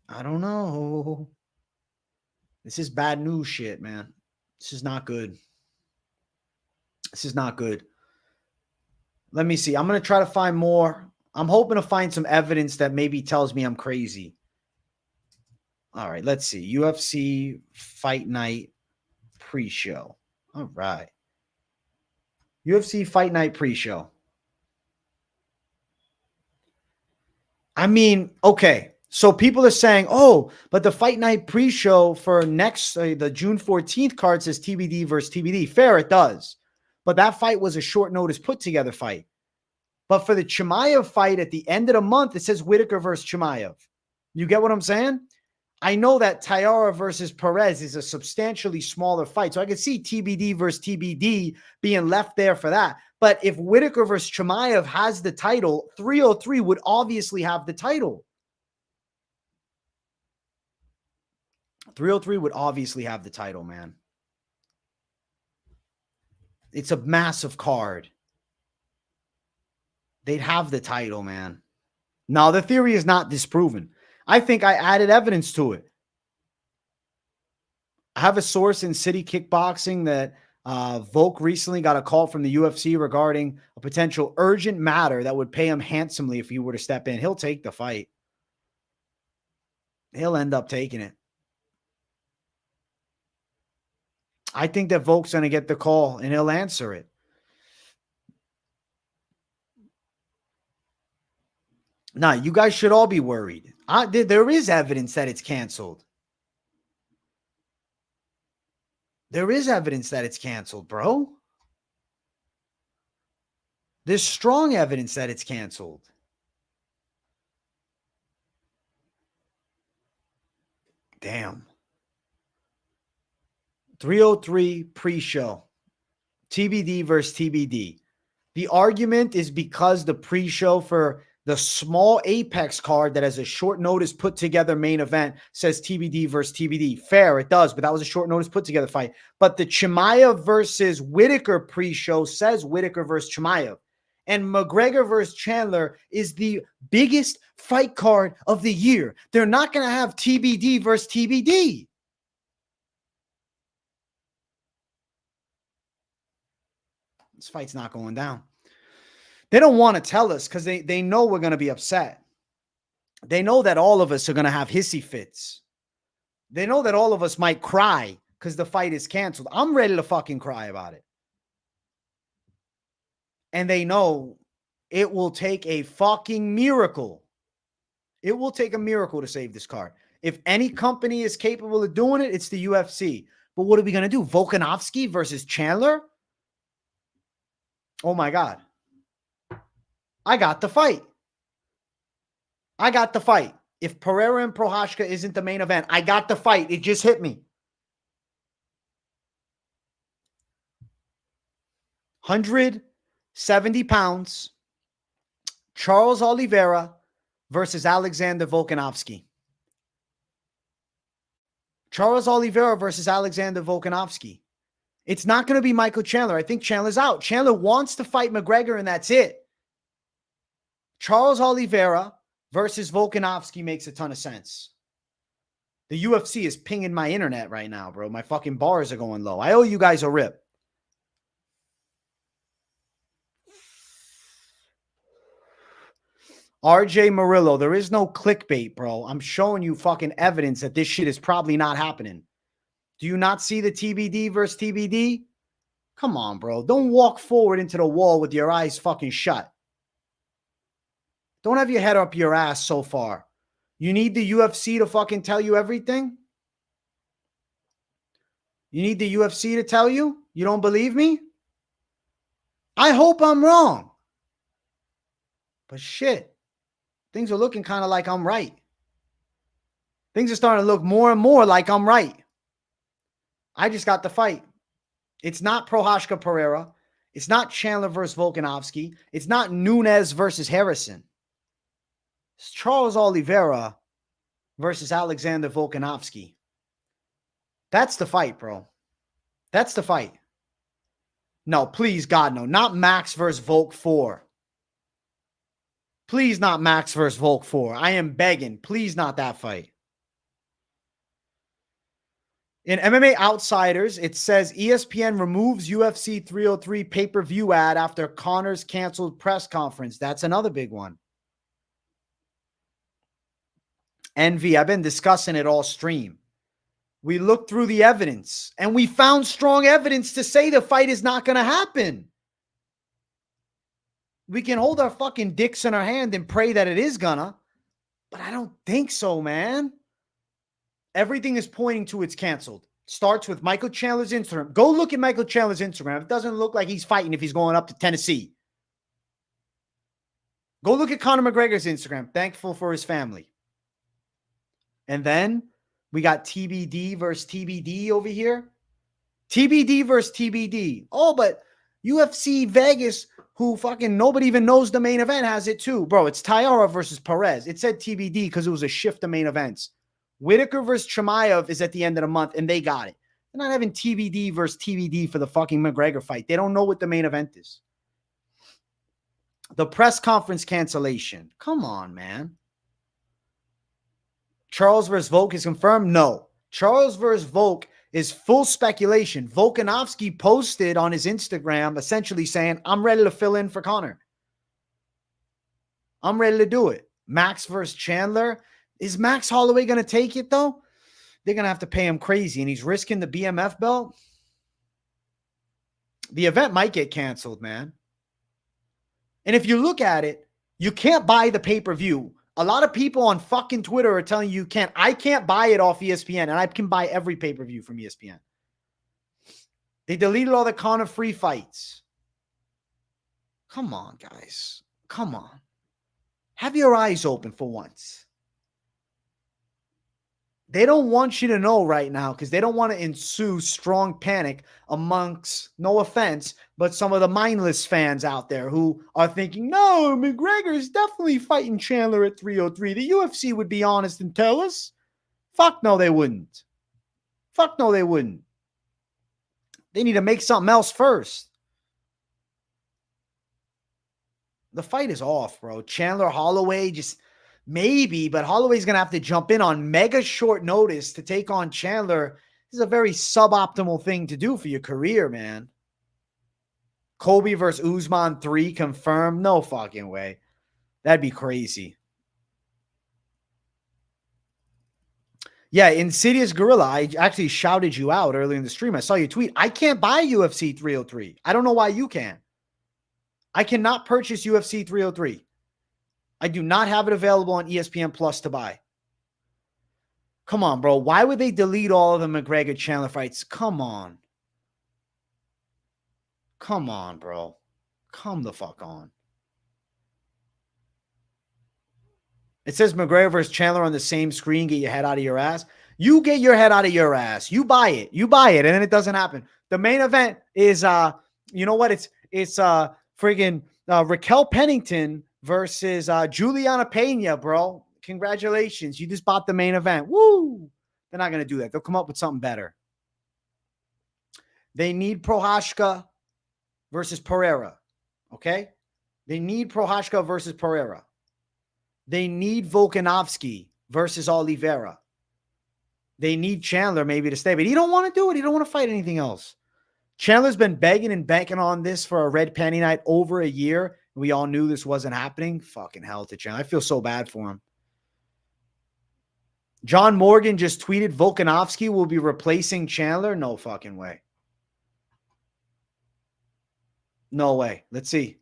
I don't know. This is bad news shit, man. This is not good. This is not good. Let me see. I'm going to try to find more. I'm hoping to find some evidence that maybe tells me I'm crazy. All right, let's see. UFC Fight Night pre-show. All right. UFC Fight Night pre-show. I mean, okay. So people are saying, oh, but the Fight Night pre-show for next, the June 14th card says TBD versus TBD. Fair, it does. But that fight was a short notice put together fight. But for the Chimaev fight at the end of the month, it says Whitaker versus Chimaev. You get what I'm saying? I know that Tayara versus Perez is a substantially smaller fight. So I can see TBD versus TBD being left there for that. But if Whitaker versus Chimaev has the title, 303 would obviously have the title. 303 would obviously have the title, man. It's a massive card. They'd have the title, man. Now, the theory is not disproven. I think I added evidence to it. I have a source in City Kickboxing that Volk recently got a call from the UFC regarding a potential urgent matter that would pay him handsomely if he were to step in. He'll take the fight. He'll end up taking it. I think that Volk's going to get the call and he'll answer it. Nah, you guys should all be worried. There is evidence that it's canceled. There is evidence that it's canceled, bro. There's strong evidence that it's canceled. Damn. 303 pre-show. TBD versus TBD. The argument is because the pre-show for the small Apex card that has a short notice put together main event says TBD versus TBD. Fair, it does, but that was a short notice put together fight. But the Chimaev versus Whitaker pre-show says Whitaker versus Chimaev. And Mcgregor versus Chandler is the biggest fight card of the year. They're not going to have TBD versus TBD. This fight's not going down. They don't want to tell us because they know we're going to be upset. They know that all of us are going to have hissy fits. They know that all of us might cry because the fight is canceled. I'm ready to fucking cry about it. And they know it will take a fucking miracle. It will take a miracle to save this card. If any company is capable of doing it, it's the UFC. But what are we going to do? Volkanovski versus Chandler? Oh my God. I got the fight. I got the fight. If Pereira and Prochazka isn't the main event, I got the fight. It just hit me. 170 pounds. Charles Oliveira versus Alexander Volkanovski. Charles Oliveira versus Alexander Volkanovski. It's not going to be Michael Chandler. I think Chandler's out. Chandler wants to fight McGregor, and that's it. Charles Oliveira versus Volkanovski makes a ton of sense. The UFC is pinging my internet right now, bro. My fucking bars are going low. I owe you guys a rip. RJ Murillo, there is no clickbait, bro. I'm showing you fucking evidence that this shit is probably not happening. Do you not see the TBD versus TBD? Come on, bro. Don't walk forward into the wall with your eyes fucking shut. Don't have your head up your ass so far. You need the UFC to fucking tell you everything? You need the UFC to tell you? You don't believe me? I hope I'm wrong. But shit, things are looking kind of like I'm right. Things are starting to look more and more like I'm right. I just got the fight. It's not Prochazka Pereira. It's not Chandler versus Volkanovski. It's not Nunes versus Harrison. It's Charles Oliveira versus Alexander Volkanovski. That's the fight, bro. That's the fight. No, please, God, no. Not Max versus Volk 4. Please not Max versus Volk 4. I am begging. Please not that fight. In MMA Outsiders, it says ESPN removes UFC 303 pay-per-view ad after Conor's canceled press conference. That's another big one. Envy, I've been discussing it all stream. We looked through the evidence, and we found strong evidence to say the fight is not going to happen. We can hold our fucking dicks in our hand and pray that it is gonna, but I don't think so, man. Everything is pointing to it's canceled. Starts with Michael Chandler's Instagram. Go look at Michael Chandler's Instagram. It doesn't look like he's fighting if he's going up to Tennessee. Go look at Conor McGregor's Instagram. Thankful for his family. And then we got TBD versus TBD over here. TBD versus TBD. Oh, but UFC Vegas, who fucking nobody even knows the main event, has it too. Bro, it's Taira versus Perez. It said TBD because it was a shift of main events. Whitaker versus Chimaev is at the end of the month, and they got it. They're not having TBD versus TBD for the fucking McGregor fight. They don't know what the main event is. The press conference cancellation. Come on, man. Charles versus Volk is confirmed? No. Charles versus Volk is full speculation. Volkanovski posted on his Instagram essentially saying, I'm ready to fill in for Conor. I'm ready to do it. Max versus Chandler. Is Max Holloway going to take it, though? They're going to have to pay him crazy, and he's risking the BMF belt. The event might get canceled, man. And if you look at it, you can't buy the pay-per-view. A lot of people on fucking Twitter are telling you can't. I can't buy it off ESPN, and I can buy every pay-per-view from ESPN. They deleted all the Conor free fights. Come on, guys. Come on. Have your eyes open for once. They don't want you to know right now because they don't want to ensue strong panic amongst, no offense, but some of the mindless fans out there who are thinking, no, McGregor is definitely fighting Chandler at 303. The UFC would be honest and tell us. Fuck no, they wouldn't. Fuck no, they wouldn't. They need to make something else first. The fight is off, bro. Chandler, Holloway, just maybe, but Holloway's going to have to jump in on mega short notice to take on Chandler. This is a very suboptimal thing to do for your career, man. Colby versus Usman 3 confirmed. No fucking way. That'd be crazy. Yeah, Insidious Gorilla, I actually shouted you out earlier in the stream. I saw your tweet. I can't buy UFC 303. I don't know why you can. I cannot purchase UFC 303. I do not have it available on ESPN Plus to buy. Come on, bro. Why would they delete all of the McGregor Chandler fights? Come on. Come on, bro. Come the fuck on. It says McGregor versus Chandler on the same screen. Get your head out of your ass. You get your head out of your ass. You buy it. You buy it, and then it doesn't happen. The main event is, you know what? It's friggin' Raquel Pennington versus Juliana Pena, bro. Congratulations. You just bought the main event. Woo! They're not going to do that. They'll come up with something better. They need Prochazka versus Pereira. Okay? They need Prochazka versus Pereira. They need Volkanovski versus Oliveira. They need Chandler maybe to stay, but he don't want to do it. He don't want to fight anything else. Chandler's been begging and banking on this for a red panty night over a year. We all knew this wasn't happening. Fucking hell to Chandler. I feel so bad for him. John Morgan just tweeted Volkanovski will be replacing Chandler. No fucking way. No way. Let's see.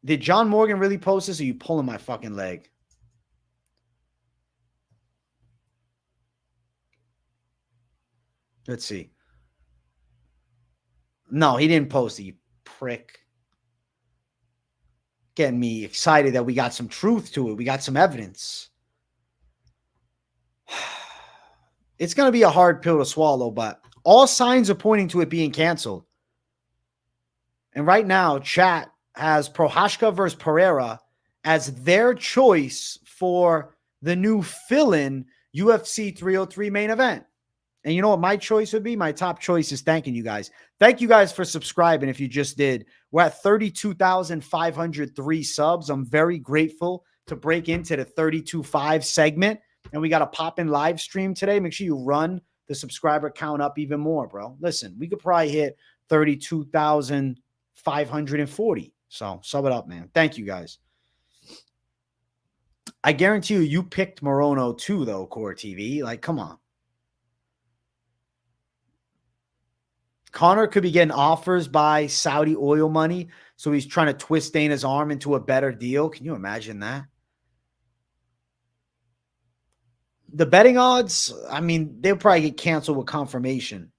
Did John Morgan really post this, or are you pulling my fucking leg? Let's see. No, he didn't post it, you prick. Getting me excited that we got some truth to it. We got some evidence. It's going to be a hard pill to swallow, but all signs are pointing to it being canceled. And right now, chat has Prochazka versus Pereira as their choice for the new fill-in UFC 303 main event. And you know what my choice would be? My top choice is thanking you guys. Thank you guys for subscribing if you just did. We're at 32,503 subs. I'm very grateful to break into the 32.5 segment. And we got a pop-in live stream today. Make sure you run the subscriber count up even more, bro. Listen, we could probably hit 32,540. So sub it up, man. Thank you guys. I guarantee you picked Morono too, though, Core TV. Like, come on. Conor could be getting offers by Saudi oil money, so he's trying to twist Dana's arm into a better deal. Can you imagine that? The betting odds, I mean, they'll probably get canceled with confirmation.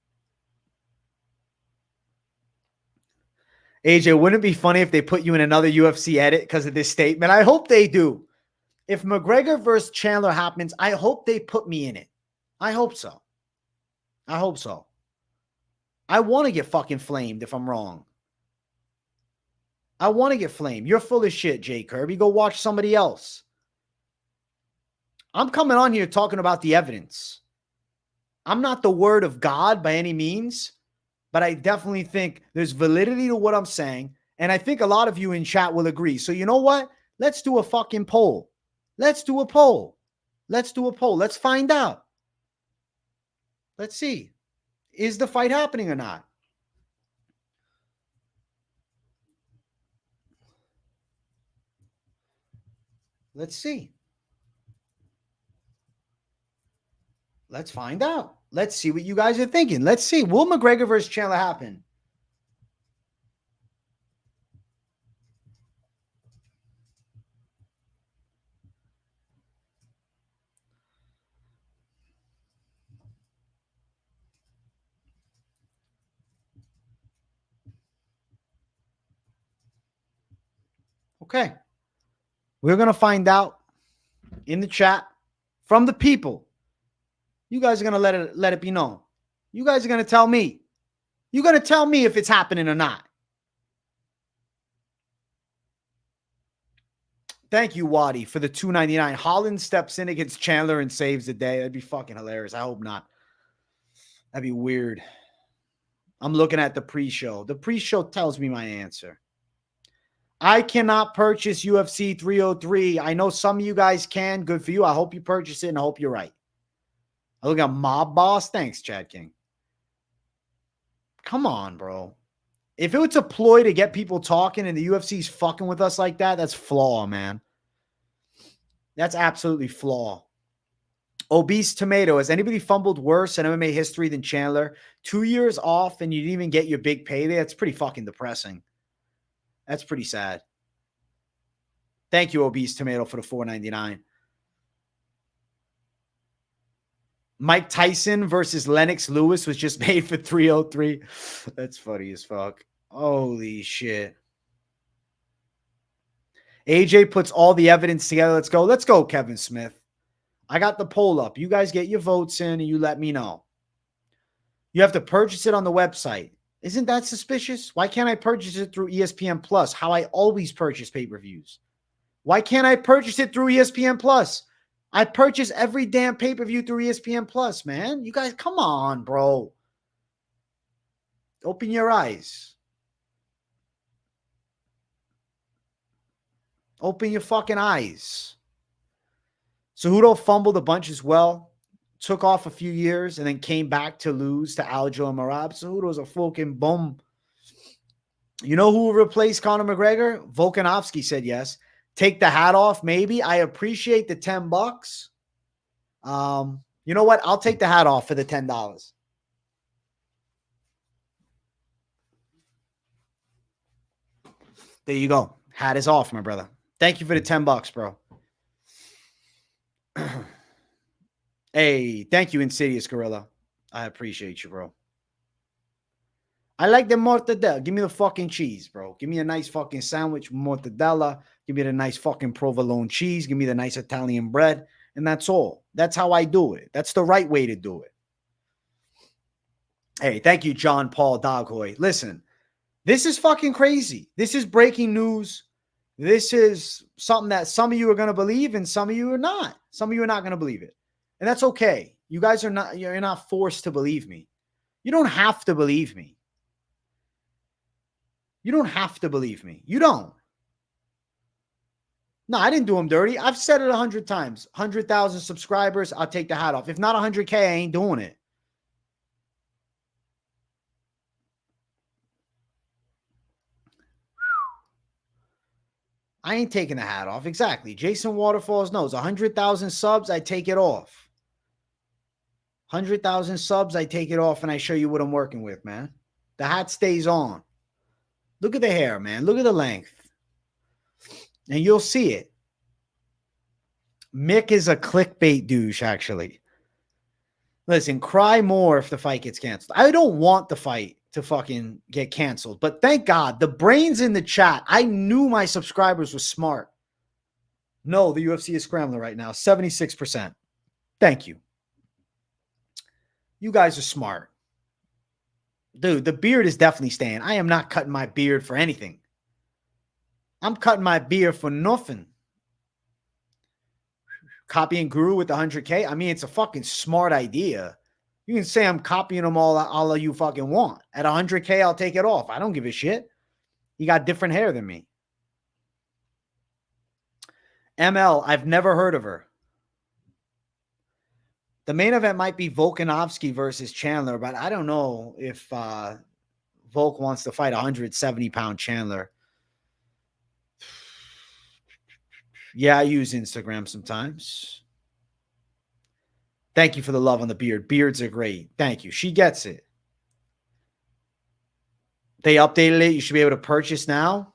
AJ, wouldn't it be funny if they put you in another UFC edit because of this statement? I hope they do. If McGregor versus Chandler happens, I hope they put me in it. I hope so. I hope so. I want to get fucking flamed if I'm wrong. I want to get flamed. You're full of shit, Jay Kirby. Go watch somebody else. I'm coming on here talking about the evidence. I'm not the word of God by any means, but I definitely think there's validity to what I'm saying. And I think a lot of you in chat will agree. So you know what? Let's do a fucking poll. Let's do a poll. Let's do a poll. Let's find out. Let's see. Is the fight happening or not? Let's see. Let's find out. Let's see what you guys are thinking. Let's see. Will McGregor versus Chandler happen? Okay. We're going to find out in the chat from the people. You guys are going to let it be known. You guys are going to tell me. You're going to tell me if it's happening or not. Thank you, Waddy, for the $2.99. Holland steps in against Chandler and saves the day. That'd be fucking hilarious. I hope not. That'd be weird. I'm looking at the pre-show. The pre-show tells me my answer. I cannot purchase UFC 303. I know some of you guys can. Good for you. I hope you purchase it, and I hope you're right. I look at Mob Boss. Thanks, Chad King. Come on, bro. If it was a ploy to get people talking and the UFC's fucking with us like that, that's flaw, man. That's absolutely flaw. Obese Tomato. Has anybody fumbled worse in MMA history than Chandler? 2 years off and you didn't even get your big payday? That's pretty fucking depressing. That's pretty sad. Thank you, Obese Tomato, for the $4.99. Mike Tyson versus Lennox Lewis was just made for $303. That's funny as fuck. Holy shit. AJ puts all the evidence together. Let's go. Let's go, Kevin Smith. I got the poll up. You guys get your votes in and you let me know. You have to purchase it on the website. Isn't that suspicious? Why can't I purchase it through ESPN Plus? How I always purchase pay-per-views. Why can't I purchase it through ESPN Plus? I purchase every damn pay-per-view through ESPN Plus, man. You guys, come on, bro. Open your eyes. Open your fucking eyes. Cejudo fumbled a bunch as well. Took off a few years and then came back to lose to Aljo and Marab. Cejudo's a fucking bum. You know who will replace Conor McGregor? Volkanovski said yes. Take the hat off, maybe. I appreciate the $10. You know what? I'll take the hat off for the $10. There you go. Hat is off, my brother. Thank you for the $10, bro. Hey, thank you, Insidious Gorilla. I appreciate you, bro. I like the mortadella. Give me the fucking cheese, bro. Give me a nice fucking sandwich with mortadella. Give me the nice fucking provolone cheese. Give me the nice Italian bread. And that's all. That's how I do it. That's the right way to do it. Hey, thank you, John Paul Doghoy. Listen, this is fucking crazy. This is breaking news. This is something that some of you are going to believe and some of you are not. Some of you are not going to believe it. And that's okay. You guys are not, you're not forced to believe me. You don't have to believe me. You don't have to believe me. You don't. No, I didn't do him dirty. I've said it 100 times. 100,000 subscribers, I'll take the hat off. If not 100K, I ain't doing it. I ain't taking the hat off. Exactly. Jason Waterfalls knows. 100,000 subs, I take it off. 100,000 subs, I take it off and I show you what I'm working with, man. The hat stays on. Look at the hair, man. Look at the length. And you'll see it. Mick is a clickbait douche, actually. Listen, cry more if the fight gets canceled. I don't want the fight to fucking get canceled, but thank God, the brains in the chat, I knew my subscribers were smart. No, the UFC is scrambling right now. 76%. Thank you. You guys are smart. Dude, the beard is definitely staying. I am not cutting my beard for anything. I'm cutting my beard for nothing. Copying Guru with the 100K. I mean, it's a fucking smart idea. You can say I'm copying them all you fucking want. At 100K, I'll take it off. I don't give a shit. You got different hair than me. ML, I've never heard of her. The main event might be Volkanovski versus Chandler, but I don't know if Volk wants to fight 170-pound Chandler. Yeah, I use Instagram sometimes. Thank you for the love on the beard. Beards are great. Thank you. She gets it. They updated it. You should be able to purchase now.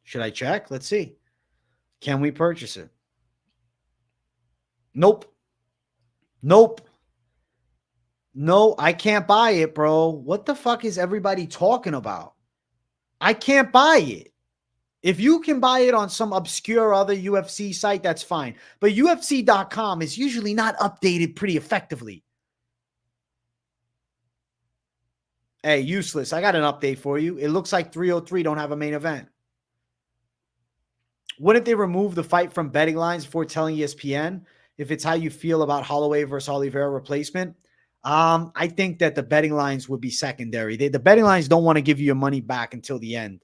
Should I check? Let's see. Can we purchase it? Nope. Nope. No, I can't buy it, bro. What the fuck is everybody talking about? I can't buy it. If you can buy it on some obscure other UFC site, that's fine. But UFC.com is usually not updated pretty effectively. Hey, useless. I got an update for you. It looks like 303 don't have a main event. Wouldn't they remove the fight from betting lines before telling ESPN if it's how you feel about Holloway versus Oliveira replacement? I think that the betting lines would be secondary. The betting lines don't want to give you your money back until the end.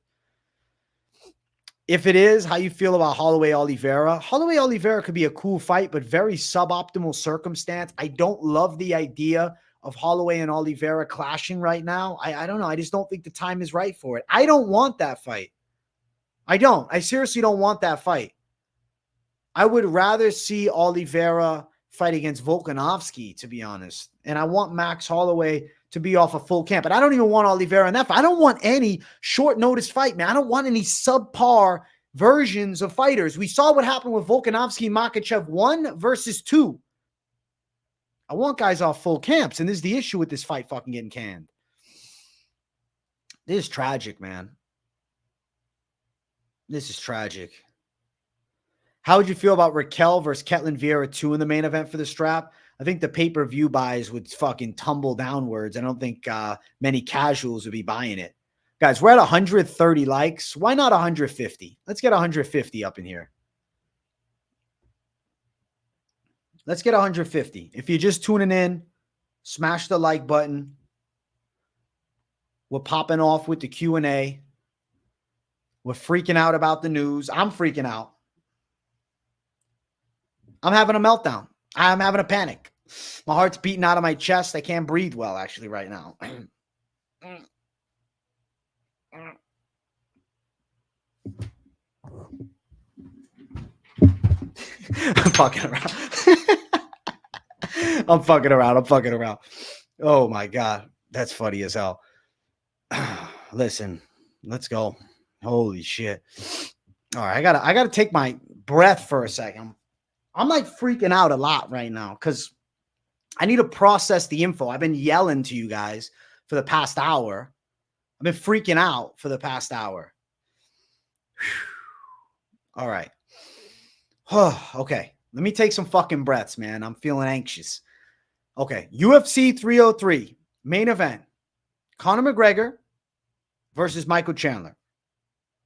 If it is how you feel about Holloway Oliveira could be a cool fight, but very suboptimal circumstance. I don't love the idea of Holloway and Oliveira clashing right now. I don't know. I just don't think the time is right for it. I don't want that fight. I don't. I seriously don't want that fight. I would rather see Oliveira fight against Volkanovski, to be honest. And I want Max Holloway to be off a full camp. But I don't even want Oliveira in that fight. I don't want any short notice fight, man. I don't want any subpar versions of fighters. We saw what happened with Volkanovski and Makhachev 1 versus 2. I want guys off full camps. And this is the issue with this fight fucking getting canned. This is tragic, man. This is tragic. How would you feel about Raquel versus Ketlin Vieira 2 in the main event for the strap? I think the pay-per-view buys would fucking tumble downwards. I don't think many casuals would be buying it. Guys, we're at 130 likes. Why not 150? Let's get 150 up in here. Let's get 150. If you're just tuning in, smash the like button. We're popping off with the Q&A. We're freaking out about the news. I'm freaking out. I'm having a meltdown. I'm having a panic. My heart's beating out of my chest. I can't breathe well, actually, right now. I'm fucking around. I'm fucking around. Oh, my God. That's funny as hell. Listen, let's go. Holy shit. All right, I gotta take my breath for a second. I'm like freaking out a lot right now because I need to process the info. I've been yelling to you guys for the past hour. I've been freaking out for the past hour. All right. Okay. Let me take some fucking breaths, man. I'm feeling anxious. Okay. UFC 303 main event. Conor McGregor versus Michael Chandler.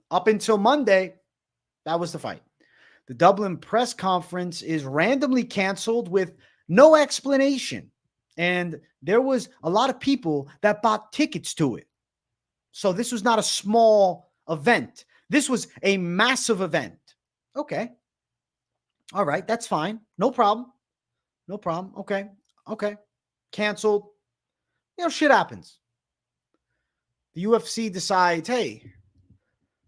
Up until Monday, that was the fight. The Dublin press conference is randomly canceled with no explanation. And there was a lot of people that bought tickets to it. So this was not a small event. This was a massive event. Okay. All right. That's fine. No problem. No problem. Okay. Okay. Canceled. You know, shit happens. The UFC decides, hey,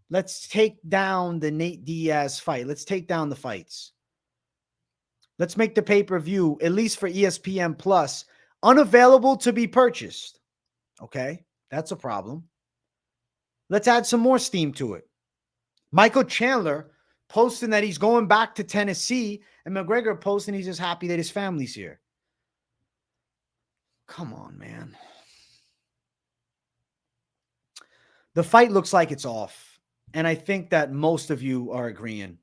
let's take down the Nate Diaz fight. Let's take down the fights. Let's make the pay-per-view, at least for ESPN Plus, unavailable to be purchased. Okay, that's a problem. Let's add some more steam to it. Michael Chandler posting that he's going back to Tennessee, and McGregor posting he's just happy that his family's here. Come on, man. The fight looks like it's off. And I think that most of you are agreeing.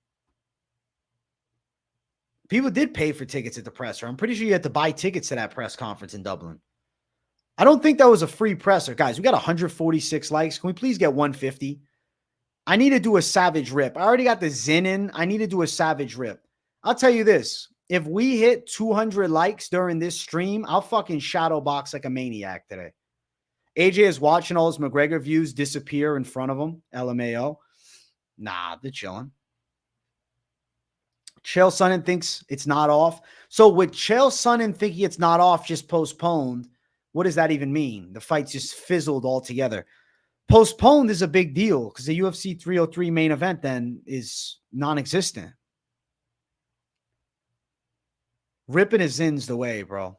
People did pay for tickets at the presser. I'm pretty sure you had to buy tickets to that press conference in Dublin. I don't think that was a free presser. Guys, we got 146 likes. Can we please get 150? I need to do a savage rip. I already got the Zen in. I need to do a savage rip. I'll tell you this. If we hit 200 likes during this stream, I'll fucking shadow box like a maniac today. AJ is watching all his McGregor views disappear in front of him. LMAO. Nah, they're chilling. Chael Sonnen thinks it's not off. So with Chael Sonnen thinking it's not off, just postponed, what does that even mean? The fight's just fizzled altogether. Postponed is a big deal because the UFC 303 main event then is non-existent. Ripping his ins the way, bro.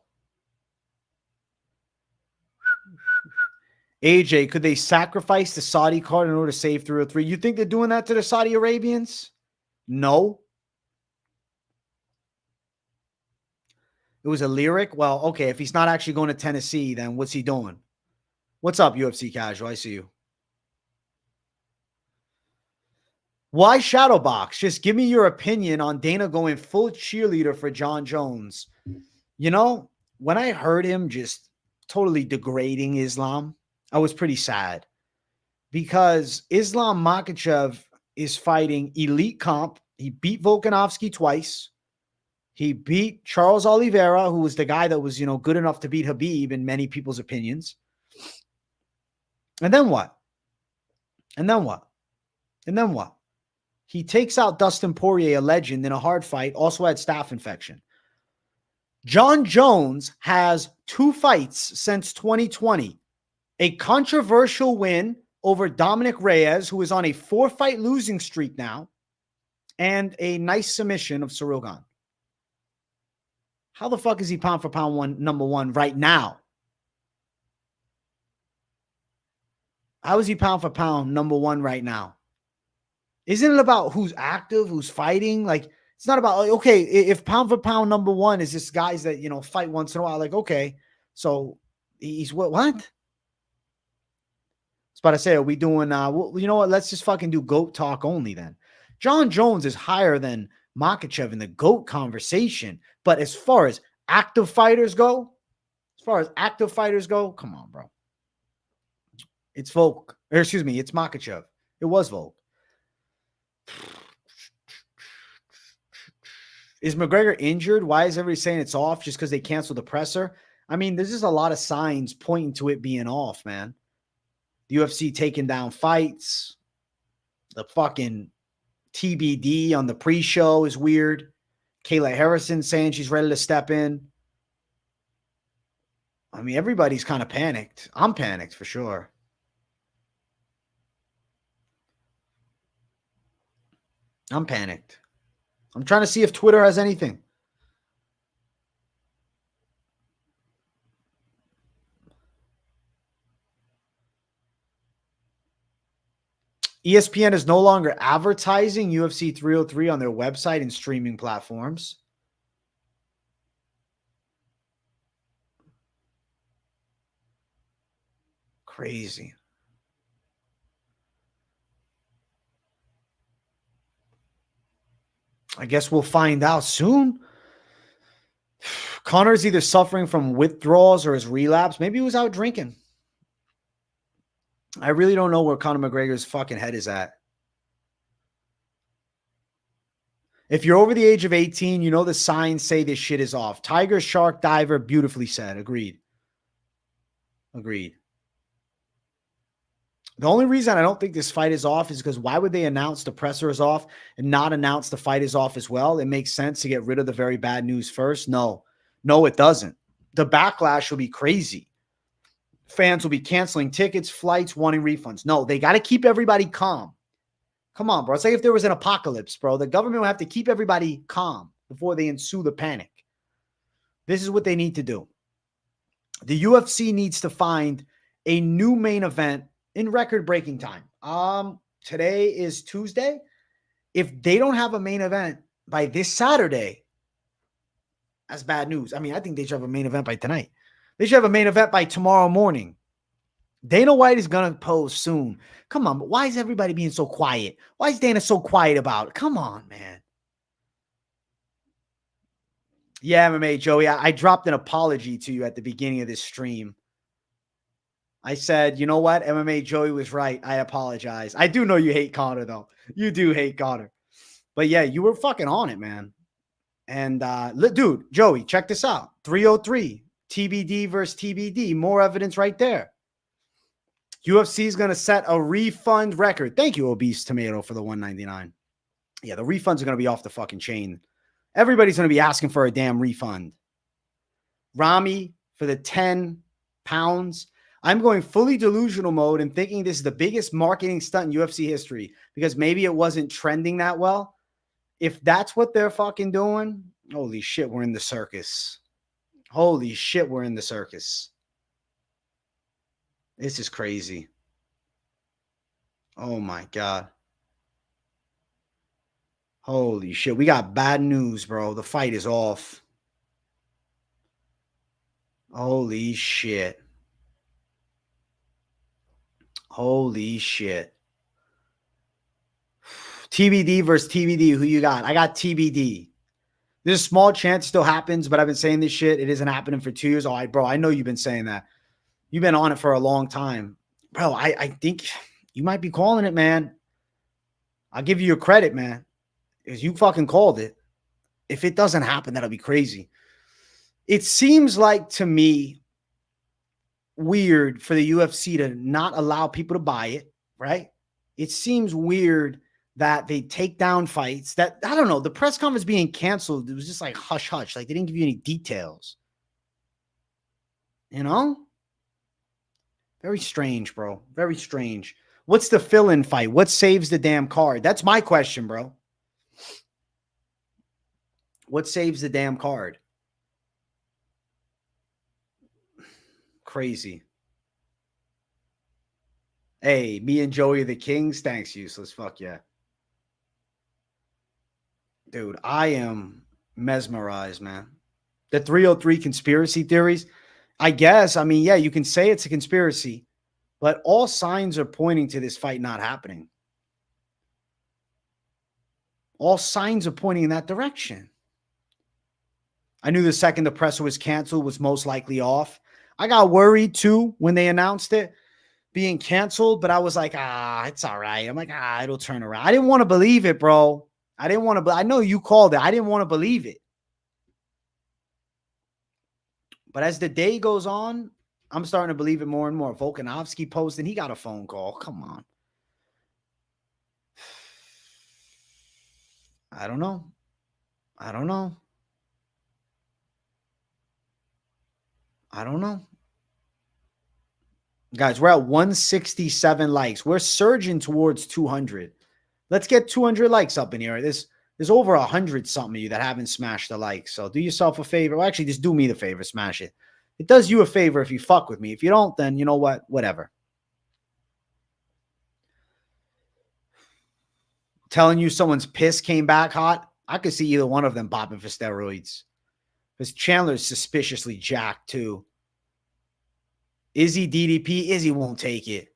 AJ, could they sacrifice the Saudi card in order to save 303? You think they're doing that to the Saudi Arabians? No. It was a lyric. Well, okay, if he's not actually going to Tennessee, then what's he doing? What's up, UFC Casual? I see you. Why Shadowbox? Just give me your opinion on Dana going full cheerleader for John Jones. You know, when I heard him just totally degrading Islam, I was pretty sad because Islam Makhachev is fighting elite comp. He beat Volkanovski twice. He beat Charles Oliveira, who was the guy that was, good enough to beat Khabib in many people's opinions. And then what? And then what? And then what? He takes out Dustin Poirier, a legend, in a hard fight, also had staph infection. John Jones has 2 fights since 2020. A controversial win over Dominic Reyes, who is on a 4-fight losing streak now, and a nice submission of Ciryl Gane. How the fuck is he pound for pound number one right now? How is he pound for pound number one right now? Isn't it about who's active, who's fighting? Like, it's not about, okay, if pound for pound number one is this guys that, fight once in a while, like, okay, so he's what? I was about to say, are we doing, well, you know what? Let's just fucking do GOAT talk only then. John Jones is higher than Makhachev in the GOAT conversation. But as far as active fighters go, come on, bro. It's it's Makhachev. It was Volk. Is McGregor injured? Why is everybody saying it's off just because they canceled the presser? I mean, there's just a lot of signs pointing to it being off, man. The UFC taking down fights. The fucking TBD on the pre-show is weird. Kayla Harrison saying she's ready to step in. I mean, everybody's kind of panicked. I'm panicked for sure. I'm panicked. I'm trying to see if Twitter has anything. ESPN is no longer advertising UFC 303 on their website and streaming platforms. Crazy. I guess we'll find out soon. Connor's either suffering from withdrawals or his relapse. Maybe he was out drinking. I really don't know where Conor McGregor's fucking head is at. If you're over the age of 18, you know the signs say this shit is off. Tiger, shark, diver, beautifully said. Agreed. The only reason I don't think this fight is off is because why would they announce the presser is off and not announce the fight is off as well? It makes sense to get rid of the very bad news first. No, it doesn't. The backlash will be crazy. Fans will be canceling tickets, flights, wanting refunds. No, they got to keep everybody calm. Come on, bro. It's like if there was an apocalypse, bro. The government will have to keep everybody calm before they ensue the panic. This is what they need to do. The UFC needs to find a new main event in record-breaking time. Today is Tuesday. If they don't have a main event by this Saturday, that's bad news. I mean, I think they should have a main event by tonight. They should have a main event by tomorrow morning. Dana White is going to pose soon. Come on, but why is everybody being so quiet? Why is Dana so quiet about it? Come on, man. Yeah, MMA Joey, I dropped an apology to you at the beginning of this stream. I said, you know what? MMA Joey was right. I apologize. I do know you hate Conor, though. You do hate Conor. But yeah, you were fucking on it, man. And dude, Joey, check this out. 303, TBD versus TBD. More evidence right there. UFC is going to set a refund record. Thank you, Obese Tomato, for the $199. Yeah, the refunds are going to be off the fucking chain Everybody's going to be asking for a damn refund. Rami for the 10 pounds. I'm going fully delusional mode and thinking this is the biggest marketing stunt in UFC history because maybe it wasn't trending that well. If that's what they're fucking doing, holy shit, we're in the circus. Holy shit, we're in the circus. This is crazy. Oh my God. Holy shit. We got bad news, bro. The fight is off. Holy shit. Holy shit. TBD versus TBD. Who you got? I got TBD. There's a small chance it still happens, but I've been saying this shit. It isn't happening for 2 years. All right, bro. I know you've been saying that. You've been on it for a long time. Bro, I think you might be calling it, man. I'll give you your credit, man. Because you fucking called it. If it doesn't happen, that'll be crazy. It seems like to me weird for the UFC to not allow people to buy it, right? It seems weird that they take down fights that, I don't know, the press conference being canceled, it was just like hush hush. Like they didn't give you any details. You know? Very strange, bro. Very strange. What's the fill-in fight? What saves the damn card? That's my question, bro. What saves the damn card? Crazy. Hey, me and Joey are the Kings. Thanks, useless. Fuck yeah. Dude, I am mesmerized, man. The 303 conspiracy theories, I guess. I mean, yeah, you can say it's a conspiracy, but all signs are pointing to this fight not happening. All signs are pointing in that direction. I knew the second the presser was canceled was most likely off. I got worried too when they announced it being canceled, but I was like, it's all right. I'm like, it'll turn around. I didn't want to believe it, bro. I didn't want to, I know you called it. I didn't want to believe it. But as the day goes on, I'm starting to believe it more and more. Volkanovski posted, he got a phone call. Come on. I don't know. I don't know. I don't know. Guys, we're at 167 likes. We're surging towards 200. Let's get 200 likes up in here. There's over 100 something of you that haven't smashed the like. So do yourself a favor. Well, actually, just do me the favor. Smash it. It does you a favor if you fuck with me. If you don't, then you know what? Whatever. Telling you someone's piss came back hot. I could see either one of them popping for steroids. Because Chandler's suspiciously jacked too. Izzy DDP? Izzy won't take it.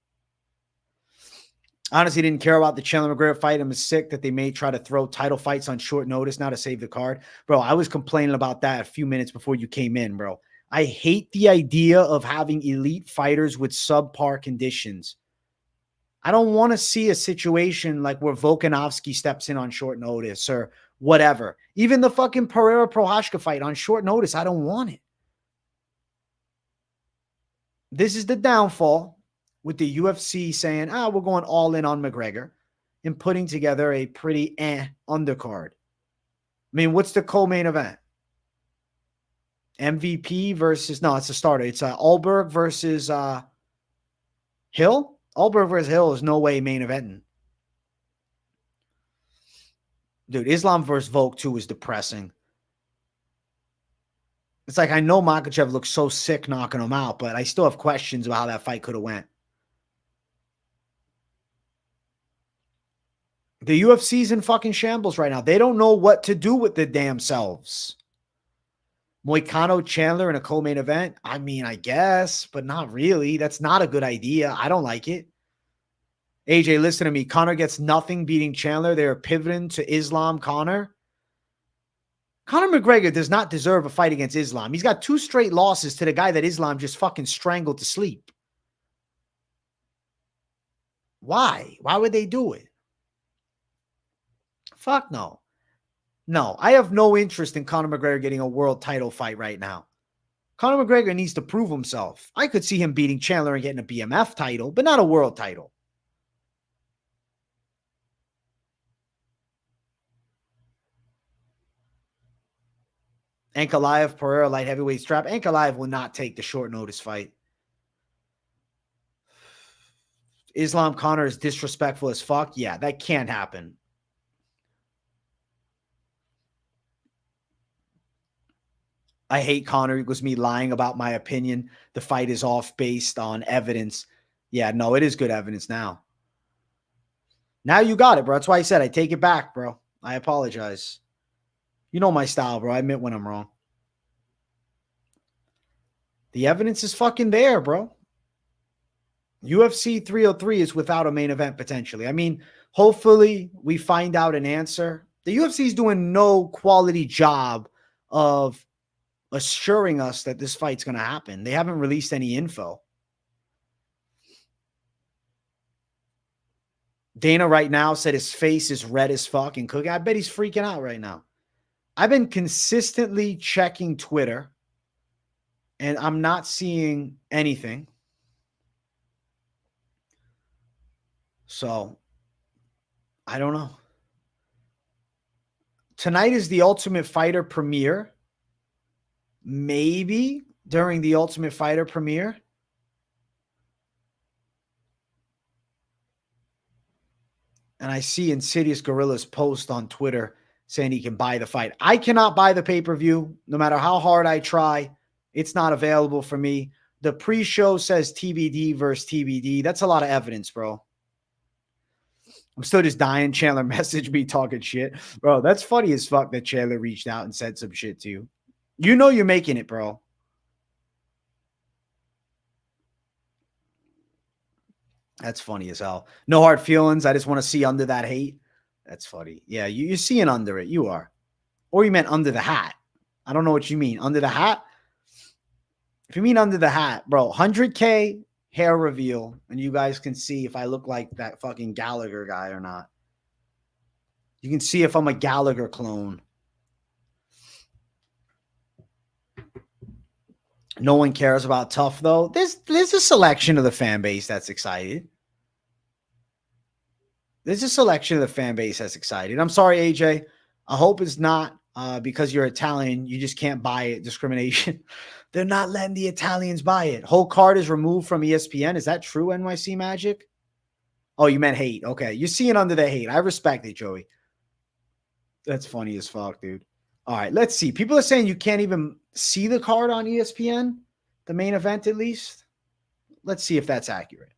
Honestly, didn't care about the Chandler McGregor fight. I'm sick that they may try to throw title fights on short notice now to save the card. Bro, I was complaining about that a few minutes before you came in, bro. I hate the idea of having elite fighters with subpar conditions. I don't want to see a situation like where Volkanovski steps in on short notice or whatever. Even the fucking Pereira-Prochazka fight on short notice, I don't want it. This is the downfall with the UFC saying, we're going all in on McGregor and putting together a pretty undercard. I mean, what's the co-main event? MVP versus, no, it's a starter. It's Alberg versus Hill. Alberg versus Hill is no way main eventing. Dude, Islam versus Volk 2 is depressing. It's like, I know Makhachev looks so sick knocking him out, but I still have questions about how that fight could have went. The UFC's in fucking shambles right now. They don't know what to do with the damn selves. Moicano Chandler in a co-main event? I mean, I guess, but not really. That's not a good idea. I don't like it. AJ, listen to me. Conor gets nothing beating Chandler. They are pivoting to Islam Conor. Conor McGregor does not deserve a fight against Islam. He's got 2 straight losses to the guy that Islam just fucking strangled to sleep. Why? Why would they do it? Fuck no. No, I have no interest in Conor McGregor getting a world title fight right now. Conor McGregor needs to prove himself. I could see him beating Chandler and getting a BMF title, but not a world title. Ankalaev, Pereira, light heavyweight strap. Ankalaev will not take the short notice fight. Islam Connor is disrespectful as fuck. Yeah, that can't happen. I hate Connor. It was me lying about my opinion. The fight is off based on evidence. Yeah, no, it is good evidence now. Now you got it, bro. That's why I said I take it back, bro. I apologize. You know my style, bro. I admit when I'm wrong. The evidence is fucking there, bro. UFC 303 is without a main event potentially. I mean, hopefully we find out an answer. The UFC is doing no quality job of assuring us that this fight's going to happen. They haven't released any info. Dana right now said his face is red as fuck and cooking. I bet he's freaking out right now. I've been consistently checking Twitter and I'm not seeing anything. So, I don't know. Tonight is the Ultimate Fighter premiere. Maybe during the Ultimate Fighter premiere. And I see Insidious Gorilla's post on Twitter saying he can buy the fight. I cannot buy the pay-per-view. No matter how hard I try, it's not available for me. The pre-show says TBD versus TBD. That's a lot of evidence, bro. I'm still just dying. Chandler messaged me talking shit. Bro, that's funny as fuck that Chandler reached out and said some shit to you. You know you're making it, bro. That's funny as hell. No hard feelings. I just want to see under that hate. That's funny. Yeah, you're seeing under it. You are. Or you meant under the hat. I don't know what you mean. Under the hat? If you mean under the hat, bro, 100K hair reveal, and you guys can see if I look like that fucking Gallagher guy or not. You can see if I'm a Gallagher clone. No one cares about Tough, though. There's a selection of the fan base that's excited. There's a selection of the fan base that's excited. I'm sorry, AJ. I hope it's not because you're Italian. You just can't buy it. Discrimination. They're not letting the Italians buy it. Whole card is removed from ESPN. Is that true, NYC Magic? Oh, you meant hate. Okay. You're seeing under the hate. I respect it, Joey. That's funny as fuck, dude. All right, let's see. People are saying you can't even see the card on ESPN, the main event at least. Let's see if that's accurate.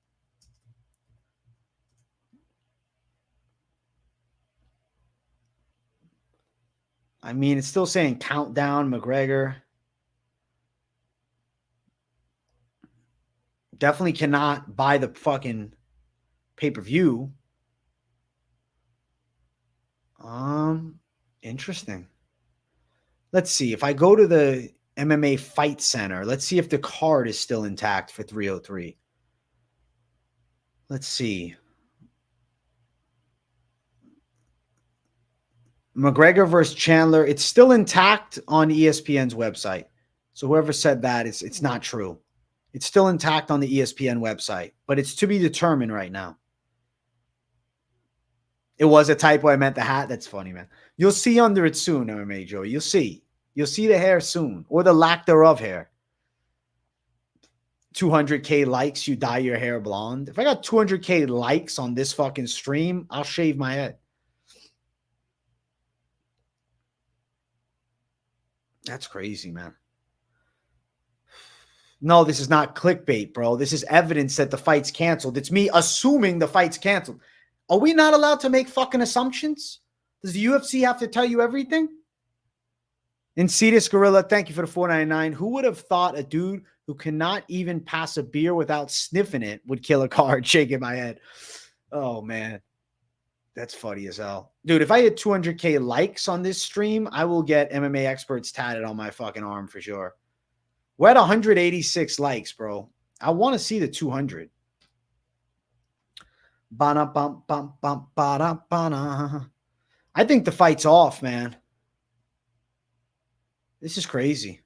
I mean, it's still saying countdown, McGregor. Definitely cannot buy the fucking pay-per-view. Interesting. Let's see. If I go to the MMA Fight Center, let's see if the card is still intact for 303. Let's see. McGregor versus Chandler. It's still intact on ESPN's website. So whoever said that, it's not true. It's still intact on the ESPN website, but it's to be determined right now. It was a typo. I meant the hat. That's funny, man. You'll see under it soon, MMA Joe. You'll see. You'll see the hair soon, or the lack thereof hair. 200K likes, you dye your hair blonde. If I got 200K likes on this fucking stream, I'll shave my head. That's crazy, man. No, this is not clickbait, bro. This is evidence that the fight's canceled. It's me assuming the fight's canceled. Are we not allowed to make fucking assumptions? Does the UFC have to tell you everything? Insidious Gorilla, thank you for the $4.99. Who would have thought a dude who cannot even pass a beer without sniffing it would kill a card? Shaking my head. Oh, man. That's funny as hell. Dude, if I hit 200K likes on this stream, I will get MMA experts tatted on my fucking arm for sure. We're at 186 likes, bro. I want to see the 200. I think the fight's off, man. This is crazy.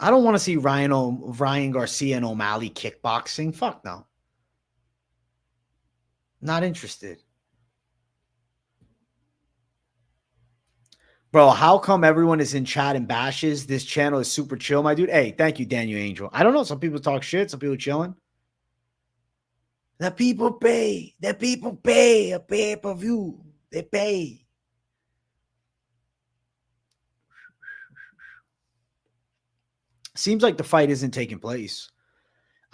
I don't want to see Ryan Garcia and O'Malley kickboxing. Fuck no. Not interested. Bro, how come everyone is in chat and bashes? This channel is super chill, my dude. Hey, thank you, Daniel Angel. I don't know. Some people talk shit. Some people chilling. The people pay. The people pay a pay-per-view. They pay. Seems like the fight isn't taking place.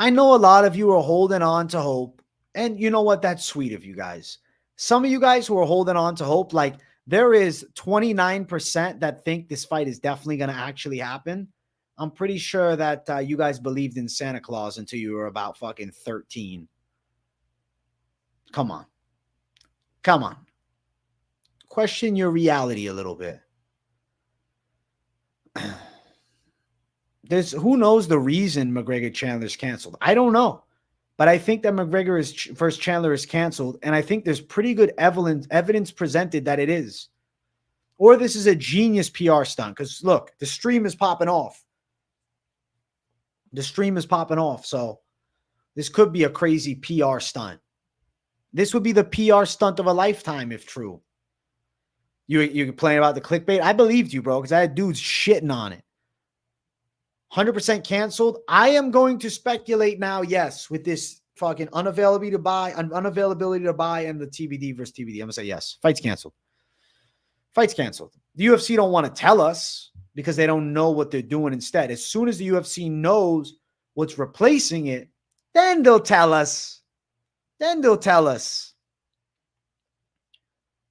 I know a lot of you are holding on to hope. And you know what? That's sweet of you guys. Some of you guys who are holding on to hope, like there is 29% that think this fight is definitely going to actually happen. I'm pretty sure that you guys believed in Santa Claus until you were about fucking 13. Come on. Come on. Question your reality a little bit. Who knows the reason McGregor Chandler's canceled? I don't know. But I think that McGregor versus Chandler is canceled. And I think there's pretty good evidence presented that it is. Or this is a genius PR stunt. Because look, the stream is popping off. The stream is popping off. So this could be a crazy PR stunt. This would be the PR stunt of a lifetime if true. You're playing about the clickbait. I believed you, bro, because I had dudes shitting on it. 100% canceled. I am going to speculate now, yes, with this fucking unavailability to buy and the TBD versus TBD. I'm going to say yes. Fight's canceled. Fight's canceled. The UFC don't want to tell us because they don't know what they're doing instead. As soon as the UFC knows what's replacing it, then they'll tell us. Then they'll tell us.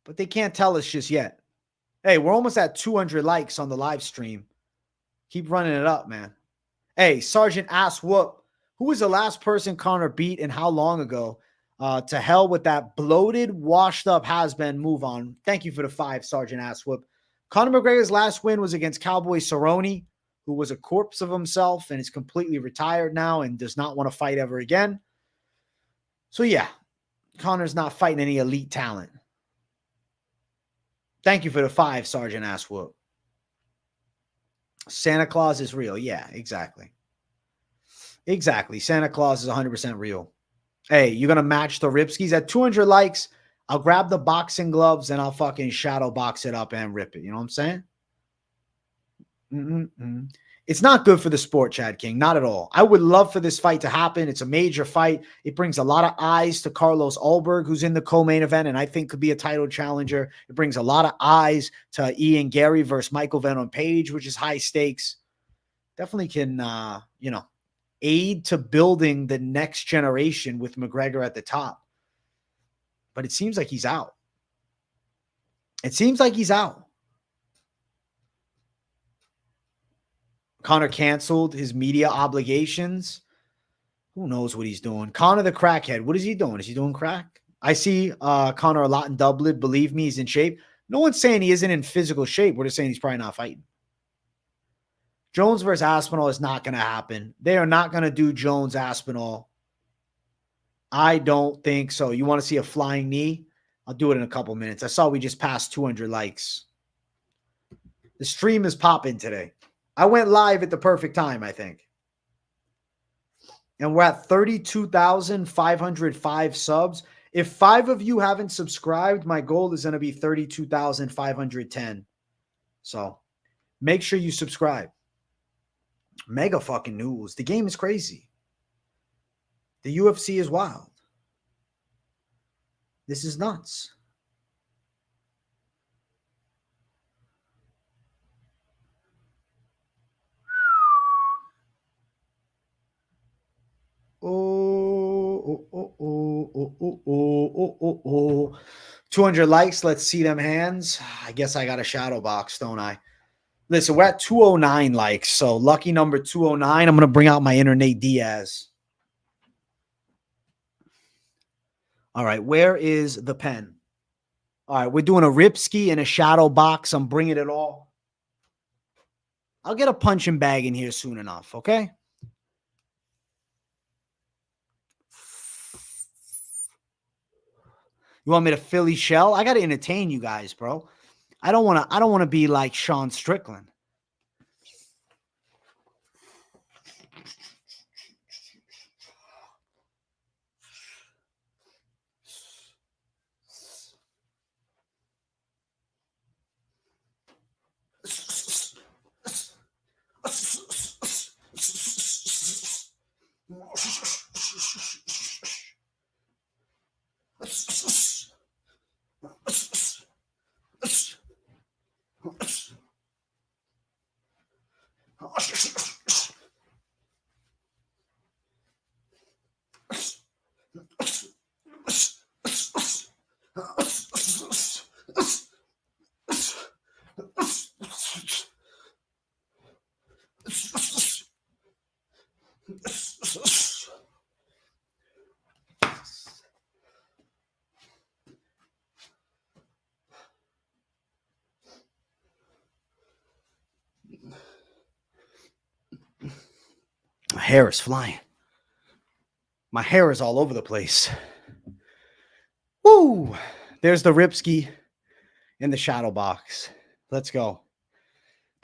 But they can't tell us just yet. Hey, we're almost at 200 likes on the live stream. Keep running it up, man. Hey, Sergeant Ass Whoop. Who was the last person Conor beat and how long ago? To hell with that bloated, washed up has-been. Move on. Thank you for the 5, Sergeant Ass Whoop. Conor McGregor's last win was against Cowboy Cerrone, who was a corpse of himself and is completely retired now and does not want to fight ever again. So, yeah, Conor's not fighting any elite talent. Thank you for the 5, Sergeant Ass Whoop. Santa Claus is real. Yeah, exactly. Exactly. Santa Claus is 100% real. Hey, you're going to match the Ripskis at 200 likes. I'll grab the boxing gloves and I'll fucking shadow box it up and rip it. You know what I'm saying? It's not good for the sport, Chad King. Not at all. I would love for this fight to happen. It's a major fight. It brings a lot of eyes to Carlos Ulberg, who's in the co-main event, and I think could be a title challenger. It brings a lot of eyes to Ian Gary versus Michael Venom Page, which is high stakes. Definitely can, aid to building the next generation with McGregor at the top. But it seems like he's out. It seems like he's out. Conor canceled his media obligations. Who knows what he's doing? Conor the crackhead. What is he doing? Is he doing crack? I see Conor a lot in Dublin. Believe me, he's in shape. No one's saying he isn't in physical shape. We're just saying he's probably not fighting. Jones versus Aspinall is not going to happen. They are not going to do Jones Aspinall. I don't think so. You want to see a flying knee? I'll do it in a couple minutes. I saw we just passed 200 likes. The stream is popping today. I went live at the perfect time, I think. And we're at 32,505 subs. If 5 of you haven't subscribed, my goal is going to be 32,510. So make sure you subscribe. Mega fucking news. The game is crazy. The UFC is wild. This is nuts. Oh. 200 likes. Let's see them hands. I guess I got a shadow box, don't I? Listen, we're at 209 likes. So lucky number 209. I'm going to bring out my inner Nate Diaz. All right. Where is the pen? All right. We're doing a Ripski and a shadow box. I'm bringing it all. I'll get a punching bag in here soon enough. Okay. You want me to Philly shell? I got to entertain you guys, bro. I don't want to be like Sean Strickland. My hair is flying. My hair is all over the place. Woo! There's the Ripski in the shadow box. Let's go.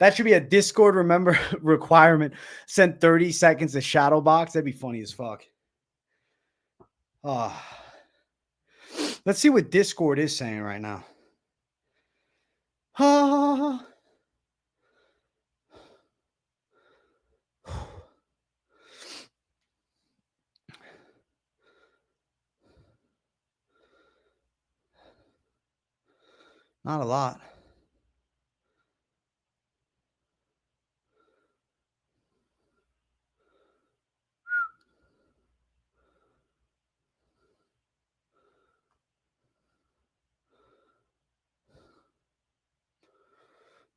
That should be a Discord, remember, requirement. Send 30 seconds to shadow box. That'd be funny as fuck. Oh. Let's see what Discord is saying right now. Ah. Not a lot.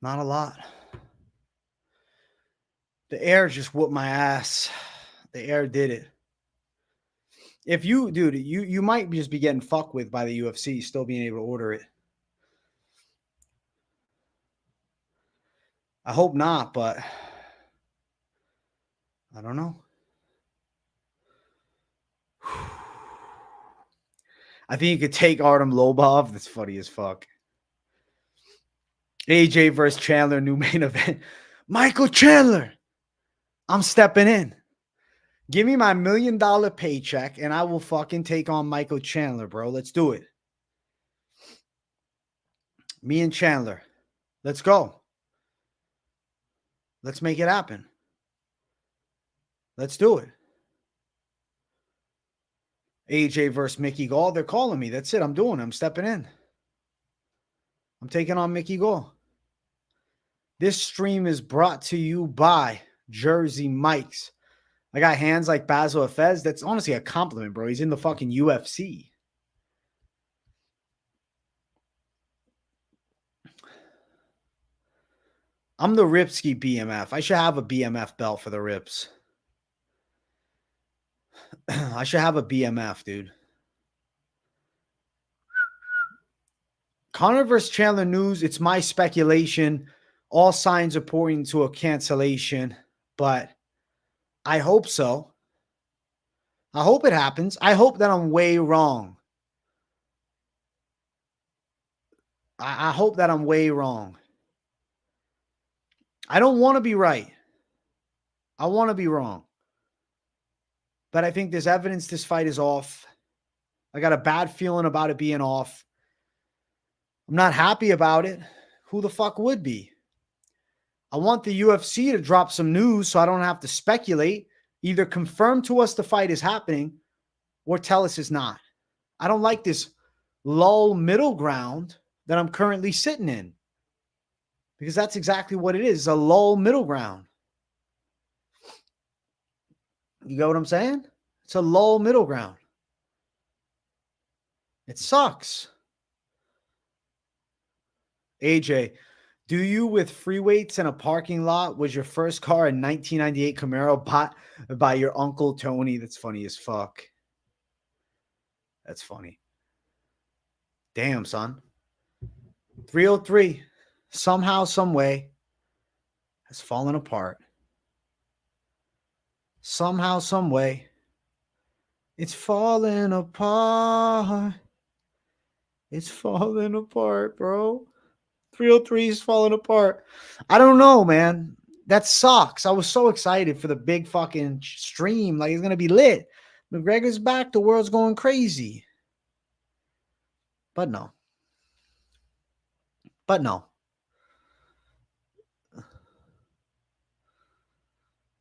Not a lot. The air just whooped my ass. The air did it. If you, dude, you might just be getting fucked with by the UFC, still being able to order it. I hope not, but I don't know. I think you could take Artem Lobov. That's funny as fuck. AJ versus Chandler, new main event. Michael Chandler. I'm stepping in. Give me my $1 million paycheck and I will fucking take on Michael Chandler, bro. Let's do it. Me and Chandler. Let's go. Let's make it happen. Let's do it. AJ versus Mickey Gall. They're calling me. That's it. I'm doing it. I'm stepping in. I'm taking on Mickey Gall. This stream is brought to you by Jersey Mike's. I got hands like Basil Efez. That's honestly a compliment, bro. He's in the fucking UFC. I'm the Ripski BMF. I should have a BMF belt for the Rips. I should have a BMF, dude. Conor versus Chandler news. It's my speculation. All signs are pointing to a cancellation, but I hope so. I hope it happens. I hope that I'm way wrong. I hope that I'm way wrong. I don't want to be right. I want to be wrong. But I think there's evidence this fight is off. I got a bad feeling about it being off. I'm not happy about it. Who the fuck would be? I want the UFC to drop some news so I don't have to speculate. Either confirm to us the fight is happening or tell us it's not. I don't like this lull middle ground that I'm currently sitting in, because that's exactly what it is, a lull middle ground. You get what I'm saying? It's a lull middle ground. It sucks. AJ, do you with free weights in a parking lot? Was your first car a 1998 Camaro bought by your Uncle Tony? That's funny as fuck. That's funny. Damn, son. 303, somehow, some way, has fallen apart. Somehow, some way, it's falling apart. It's falling apart, bro. 303 is falling apart. I don't know, man. That sucks. I was so excited for the big fucking stream. Like, it's going to be lit. McGregor's back. The world's going crazy. But no. But no.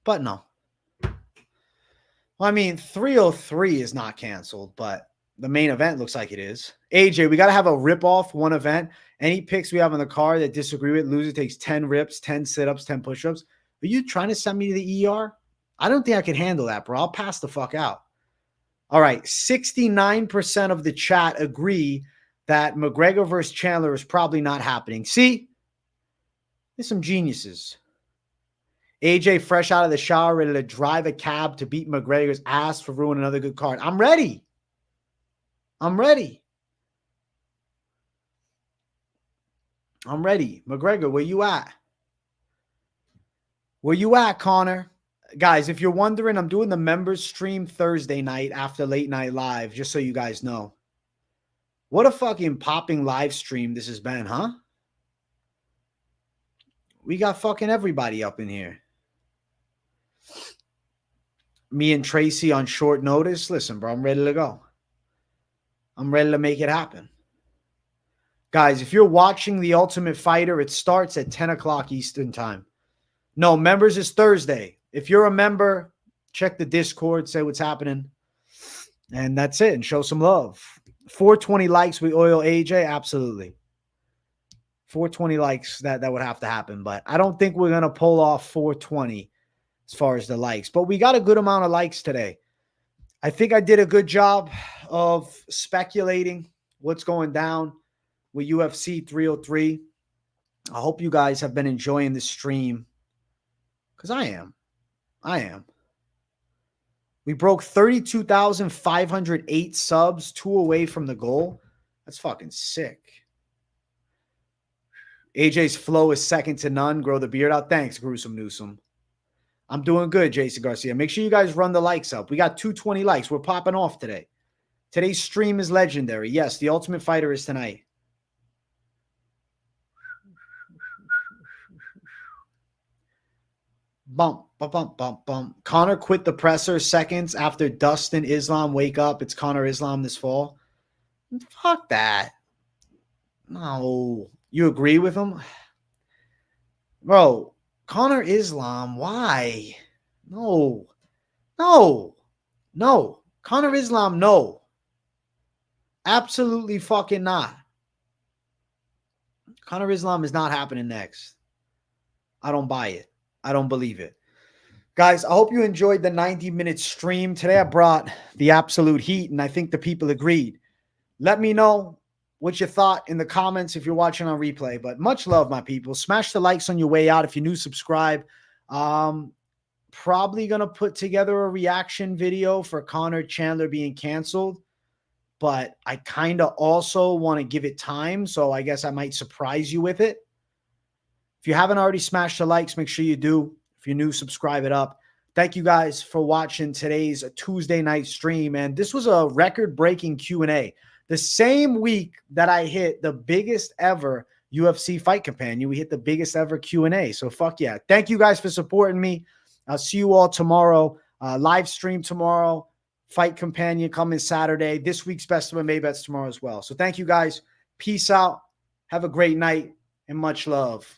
But no. Well, I mean, 303 is not canceled, but the main event looks like it is. AJ, we got to have a rip-off one event. Any picks we have on the card that disagree with, loser takes 10 rips, 10 sit-ups, 10 push-ups. Are you trying to send me to the ER? I don't think I can handle that, bro. I'll pass the fuck out. All right, 69% of the chat agree that McGregor versus Chandler is probably not happening. See? There's some geniuses. AJ fresh out of the shower, ready to drive a cab to beat McGregor's ass for ruining another good card. I'm ready. I'm ready. I'm ready. McGregor, where you at? Where you at, Connor? Guys, if you're wondering, I'm doing the members stream Thursday night after Late Night Live, just so you guys know. What a fucking popping live stream this has been, huh? We got fucking everybody up in here. Me and Tracy on short notice. Listen, bro, I'm ready to go. I'm ready to make it happen. Guys, if you're watching The Ultimate Fighter, it starts at 10 o'clock Eastern time. No, members is Thursday. If you're a member, check the Discord, say what's happening. And that's it. And show some love. 420 likes, we oil AJ. Absolutely. 420 likes, that would have to happen. But I don't think we're going to pull off 420 as far as the likes. But we got a good amount of likes today. I think I did a good job of speculating what's going down with UFC 303. I hope you guys have been enjoying this stream, because I am. We broke 32,508 subs, 2 away from the goal. That's fucking sick. AJ's flow is second to none. Grow the beard out. Thanks, Gruesome Newsome. I'm doing good, Jason Garcia. Make sure you guys run the likes up. We got 220 likes. We're popping off today. Today's stream is legendary. Yes, The Ultimate Fighter is tonight. Bump, bump, bump, bump, bump. Connor quit the presser seconds after Dustin Islam wake up. It's Connor Islam this fall. Fuck that. No. You agree with him? Bro, Connor Islam, why? No. Connor Islam, no. Absolutely fucking not. Connor Islam is not happening next. I don't buy it. I don't believe it. Guys, I hope you enjoyed the 90-minute stream. Today I brought the absolute heat, and I think the people agreed. Let me know what you thought in the comments if you're watching on replay. But much love, my people. Smash the likes on your way out. If you're new, subscribe. Probably going to put together a reaction video for Connor Chandler being canceled. But I kind of also want to give it time, so I guess I might surprise you with it. If you haven't already smashed the likes, make sure you do. If you're new, subscribe it up. Thank you guys for watching today's Tuesday night stream. And this was a record-breaking Q&A. The same week that I hit the biggest ever UFC Fight Companion, we hit the biggest ever Q&A. So fuck yeah. Thank you guys for supporting me. I'll see you all tomorrow. Live stream tomorrow. Fight Companion coming Saturday. This week's Best of May Bets tomorrow as well. So thank you guys. Peace out. Have a great night and much love.